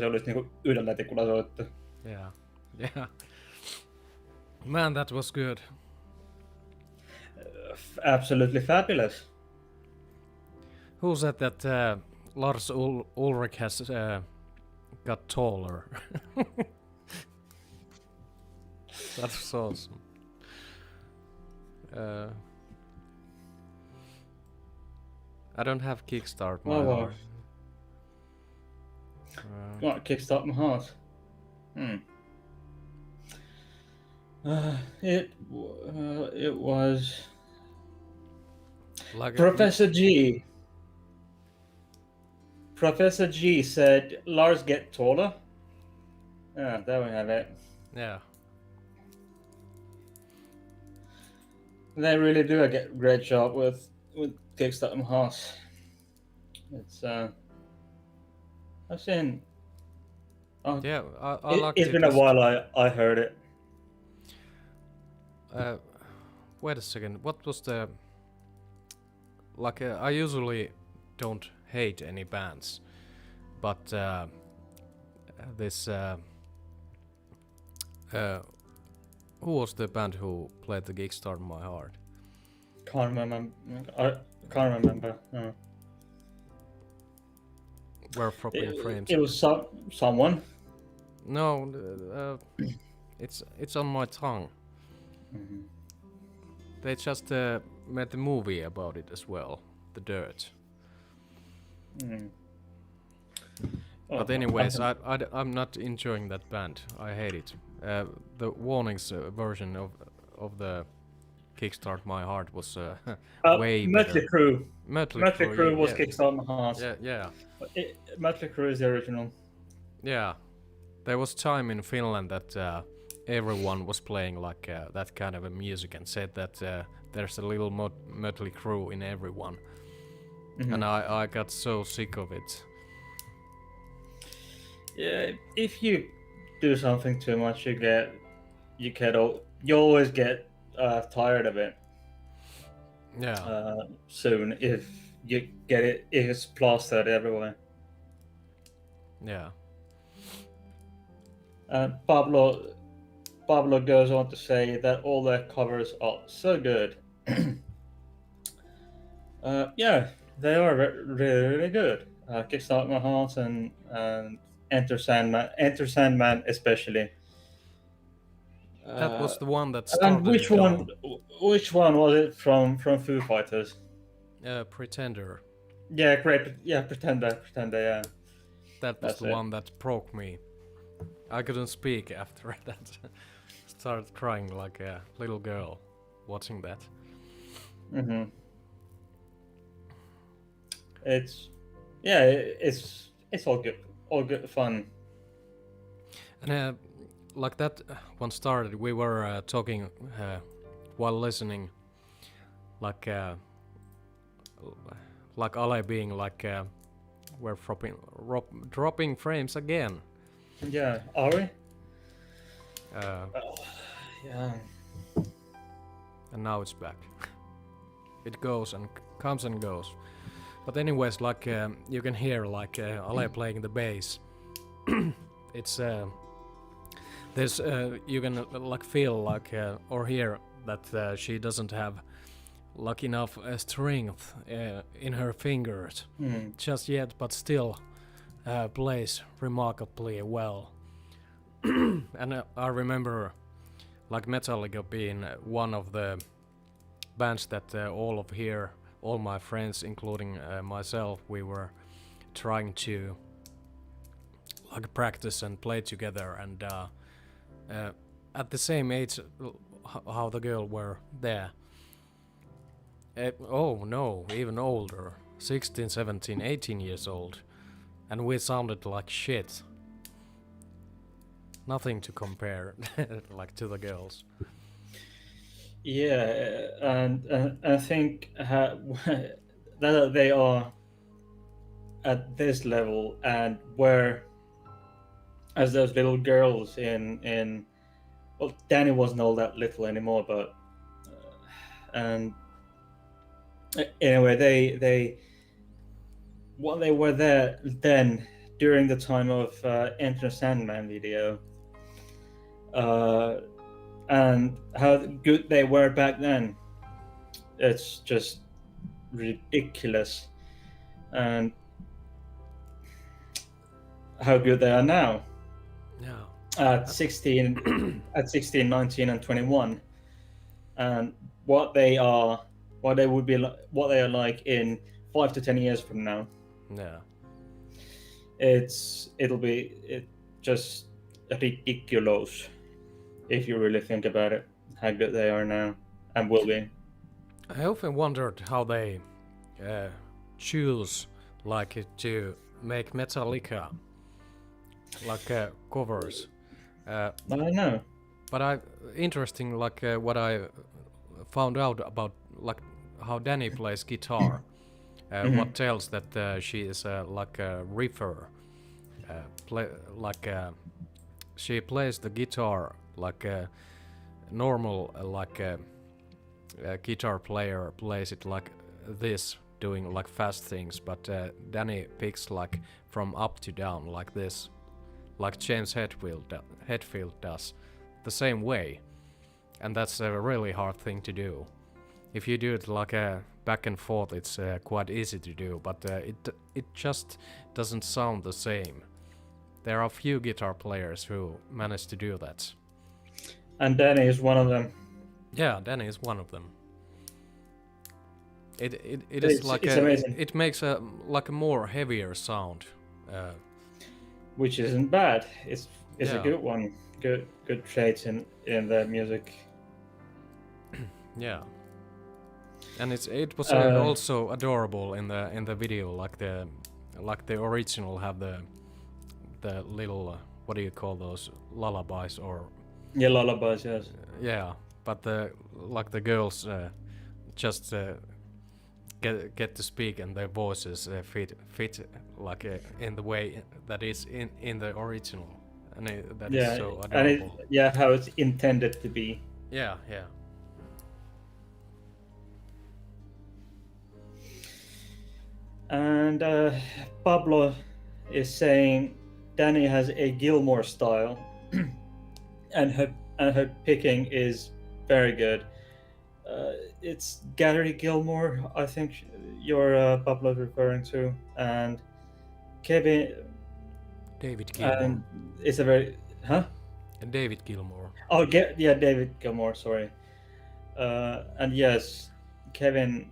A: se olisi niinku yhdellä tikulla soittu.
B: Yeah. Yeah. Man, that was good.
A: Absolutely fabulous.
B: Who said that Lars Ulrich has got taller? That's awesome. I don't have Kickstart my
A: Wow.
B: heart.
A: Right, Kickstart my heart. It was
B: Like
A: Professor G. Professor G said, "Lars, get taller." Yeah, there we have it.
B: Yeah.
A: They really do a great job with Kickstart my heart. It's I've seen.
B: Yeah, I liked
A: It's
B: it.
A: been a while I heard it.
B: Wait a second. What was the like? I usually don't hate any bands, but this who was the band who played the Kickstart My Heart?
A: Can't remember. I can't remember. No.
B: Where Flopping Frames?
A: It was someone.
B: No, it's on my tongue.
A: Mm-hmm.
B: They just made the movie about it as well, The Dirt. But anyways, I'm not enjoying that band. I hate it. The Warnings version of the Kickstart My Heart was way
A: Mötley
B: better.
A: Crüe.
B: Mötley
A: Crüe was
B: yeah.
A: Kickstart My Heart.
B: Yeah.
A: Mötley Crüe is the original.
B: Yeah. There was time in Finland that everyone was playing like that kind of a music and said that there's a little Mötley Crüe in everyone.
A: Mm-hmm.
B: And I got so sick of it.
A: Yeah, if you do something too much, you always get tired of it.
B: Yeah.
A: Soon, if you get it, it's plastered everywhere.
B: Yeah.
A: Pablo goes on to say that all their covers are so good. Yeah, they are really good. Kickstart My Heart and Enter Sandman especially.
B: That was the one that started
A: And which
B: it
A: one? Which one was it from Foo Fighters?
B: all. Pretender.
A: Yeah, great. Yeah, Pretender. Yeah.
B: That was the one that broke me. I couldn't speak after that. Started crying like a little girl watching that.
A: Mm-hmm. It's all good fun.
B: And like that one started, we were talking while listening, like Ale being like we're dropping frames again.
A: Yeah, are we? Yeah.
B: And now it's back. It goes and comes and goes. But anyways, like you can hear like Ale playing the bass. It's there's you can like feel like or hear that she doesn't have like enough strength in her fingers just yet, but still plays remarkably well. And I remember like Metallica being one of the bands that all my friends, including myself, we were trying to like practice and play together, and at the same age how the girl were there. Oh no, even older, 16, 17, 18 years old, and we sounded like shit. Nothing to compare like to the girls.
A: Yeah, and I think that they are at this level, and where as those little girls in well, Danny wasn't all that little anymore, but and anyway, they what they were there then during the time of Enter Sandman video, and how good they were back then. It's just ridiculous, and how good they are now
B: Yeah.
A: at 16, at 16, 19, and 21, and what they are, what they would be, what they are like in 5 to 10 years from now.
B: Yeah.
A: It'll be just ridiculous if you really think about it, how good they are now and will be.
B: I often wondered how they choose like to make Metallica like covers.
A: I don't know.
B: But interesting like what I found out about like how Danny plays guitar. What tells that she is like a riffer. She plays the guitar like a normal like a guitar player plays it like this, doing like fast things, but Danny picks like from up to down like this, like James Hetfield does, the same way, and that's a really hard thing to do. If you do it like a back and forth, it's quite easy to do, but it just doesn't sound the same. There are few guitar players who manage to do that.
A: And Danny is one of them.
B: Yeah, Danny is one of them. It is like
A: it's amazing.
B: It makes a like a more heavier sound.
A: Which isn't bad. It's
B: Yeah.
A: a good one. Good traits in the music.
B: Yeah. And it was also adorable in the video, like the original have the little what do you call those, lullabies or
A: Yeah, lullabies, yes.
B: yeah, but the girls just get to speak and their voices fit like in the way that is in the original, and that is so adorable.
A: And how it's intended to be.
B: Yeah.
A: And Pablo is saying Danny has a Gilmore style, and her picking is very good. It's Gary Gilmore, I think you're Pablo referring to, and Kevin.
B: David Gilmour.
A: It's a very
B: And David Gilmour.
A: Oh, yeah, David Gilmour. Sorry. And yes, Kevin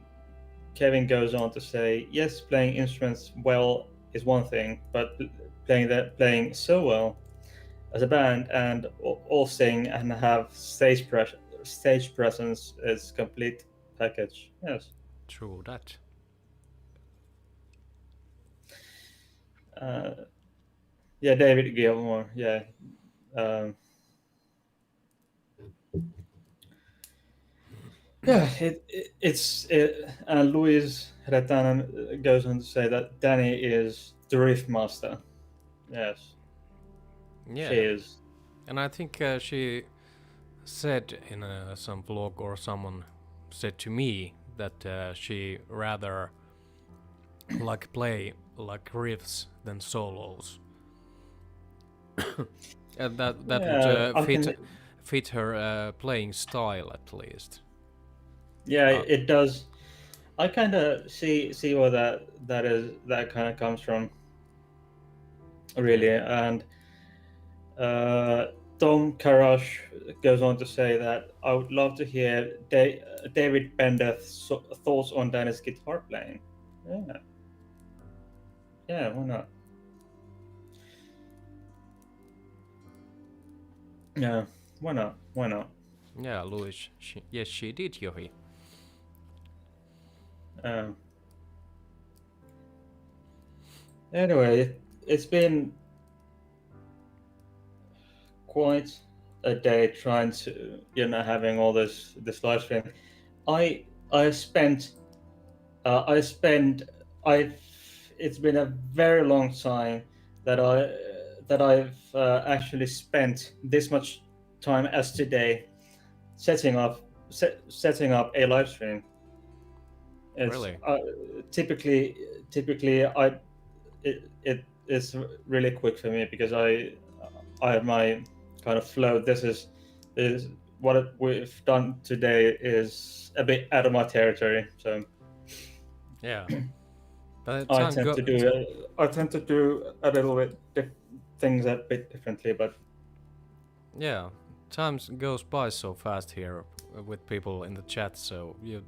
A: goes on to say, yes, playing instruments well is one thing, but playing so well as a band and all sing and have stage presence is complete package. Yes.
B: True that.
A: Yeah, David Gilmour. Yeah. Yeah, it's and Luis Retanen goes on to say that Danny is the riff master. Yes,
B: Yeah.
A: she is.
B: And I think she said in some vlog, or someone said to me that she rather like play like riffs than solos. And that would fit her playing style at least.
A: Yeah, it does. I kind of see where that kind of comes from. Really, and Tom Karash goes on to say that I would love to hear David Bendeth's thoughts on Danny's guitar playing. Yeah, why not? Yeah, why not? Why not?
B: Yeah, Louis. Yes, she did, Johi.
A: Anyway, it's been quite a day trying to, having all this live stream. It's been a very long time that I've actually spent this much time as today setting up a live stream. It's,
B: Really?
A: Typically, it's is really quick for me because I have my kind of flow. This is what we've done today is a bit out of my territory. So
B: Yeah. But
A: I
B: time
A: tend to do a little bit things a bit differently, but
B: yeah, time goes by so fast here with people in the chat, so you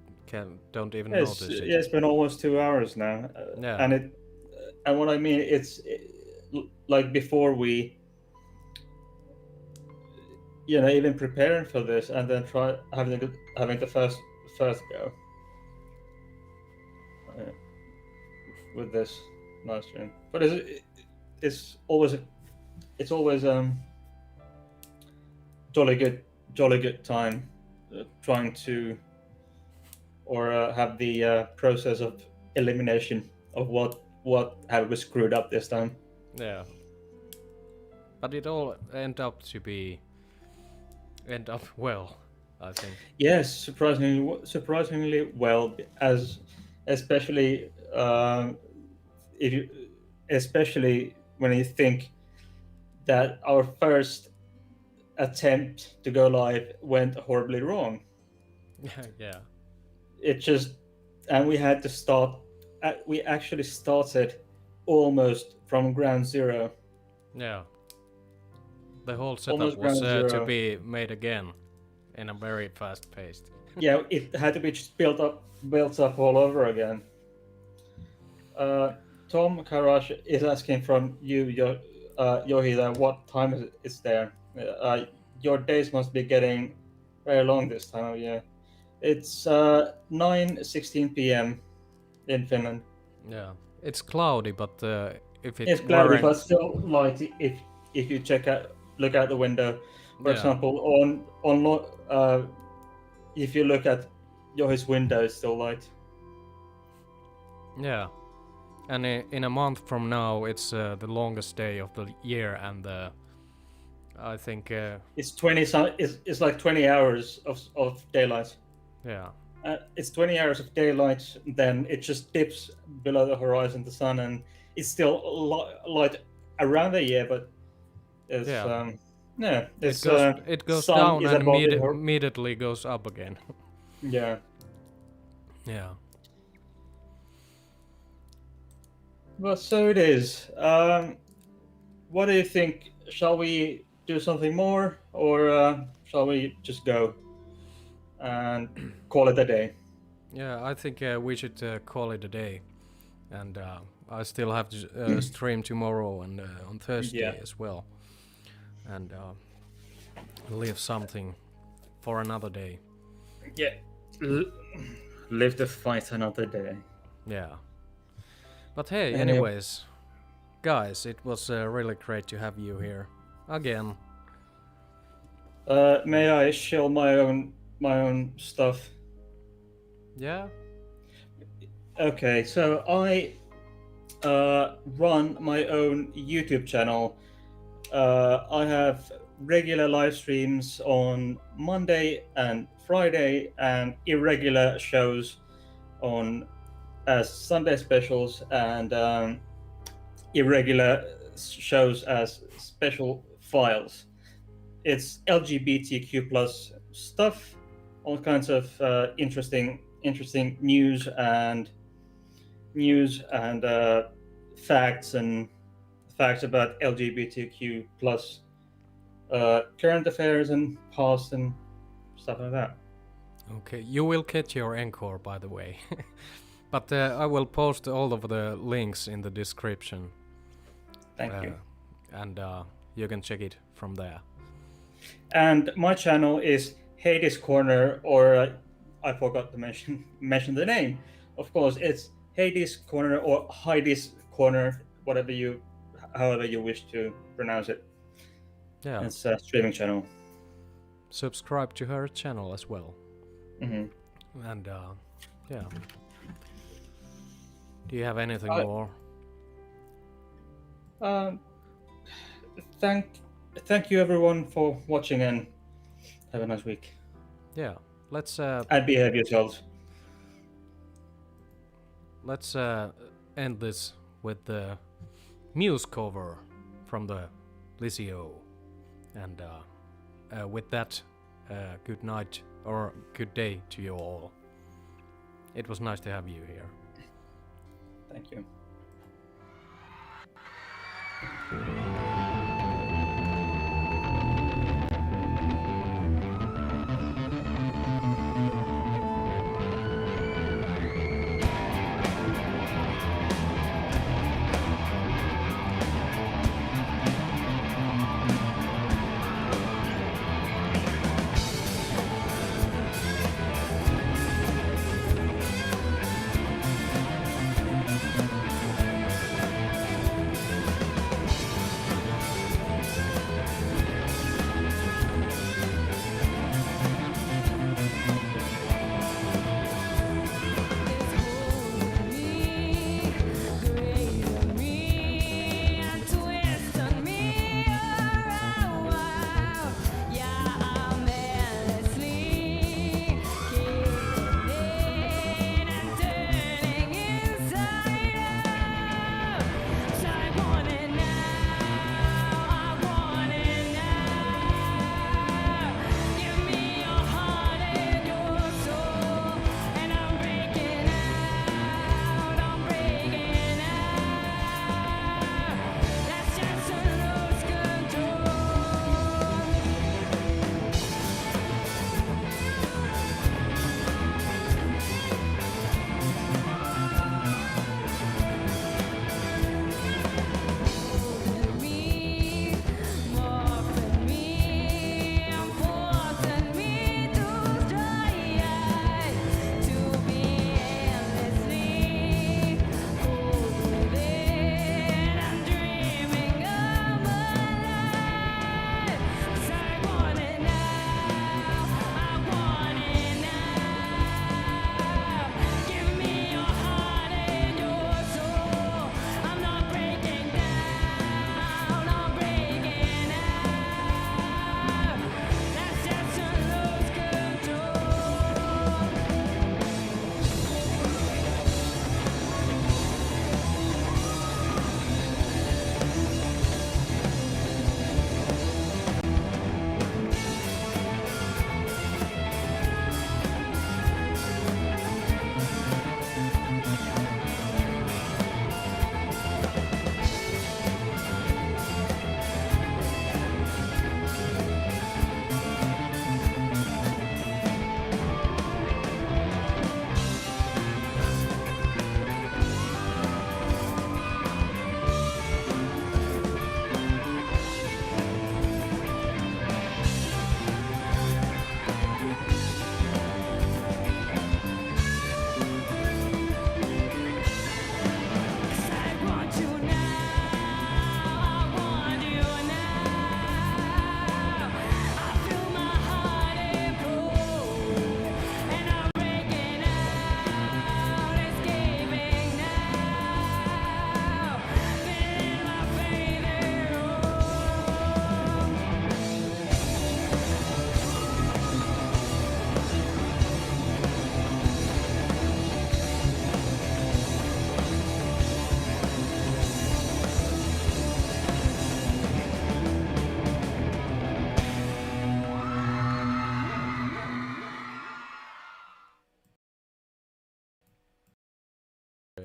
B: don't even notice it.
A: it's been almost 2 hours now,
B: Yeah.
A: and what I mean like before we, even preparing for this and then try having the first go with this live stream, but it's always jolly good time trying to or have the process of elimination of what have we screwed up this time.
B: Yeah. But it all end up well, I think.
A: Yes, surprisingly well, as especially if you especially when you think that our first attempt to go live went horribly wrong.
B: Yeah.
A: It just and we had to start. We actually started almost from ground zero.
B: Yeah. The whole setup
A: Almost
B: was
A: ground
B: to
A: zero.
B: be made again in a very fast paced.
A: Yeah, it had to be just built up all over again. Tom Karash is asking from you, Johi, that what time is there? Your days must be getting very long this time of year. It's 9:16 p.m. in Finland.
B: Yeah. It's cloudy, but if it
A: It's cloudy,
B: weren't...
A: but still light. If you look out the window, for
B: Yeah.
A: example, if you look at Johi's window, it's still light.
B: Yeah. And in a month from now, it's the longest day of the year, and I think...
A: It's 20. It's like 20 hours of daylight.
B: yeah.
A: It's 20 hours of daylight. Then it just dips below the horizon, the sun, and it's still light around the year. But it's
B: Yeah.
A: It's
B: it goes
A: sun
B: down
A: is
B: and
A: above the
B: immediately goes up again.
A: yeah.
B: Yeah.
A: Well, so it is. What do you think? Shall we do something more, or shall we just go and call it a day?
B: Yeah, I think we should call it a day. And I still have to stream tomorrow and on Thursday
A: Yeah.
B: as well. And leave something for another day.
A: Yeah. Live to fight another day.
B: Yeah. But hey,
A: Anyway.
B: anyways, guys, it was really great to have you here again.
A: May I shill my own stuff?
B: Yeah.
A: Okay, so I run my own YouTube channel. I have regular live streams on Monday and Friday, and irregular shows on as Sunday specials, and irregular shows as special files. It's LGBTQ plus stuff, all kinds of interesting news and facts about LGBTQ plus current affairs and past and stuff like that.
B: Okay, you will get your encore, by the way. But I will post all of the links in the description.
A: Thank you.
B: And you can check it from there.
A: And my channel is Hades Corner, or I forgot to mention the name. Of course, it's Hades Corner or Heidi's Corner, however you wish to pronounce it.
B: Yeah.
A: It's a streaming channel.
B: Subscribe to her channel as well.
A: Mm-hmm.
B: And yeah. Do you have anything more?
A: Thank you everyone for watching, and have a nice week.
B: Yeah. Let's
A: And behave yourselves.
B: let's end this with the Muse cover from the Lizio. And with that, good night or good day to you all. It was nice to have you here.
A: Thank you.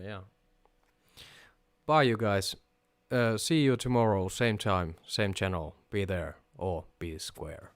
B: Yeah. Bye, you guys. See you tomorrow, same time, same channel. Be there or be square.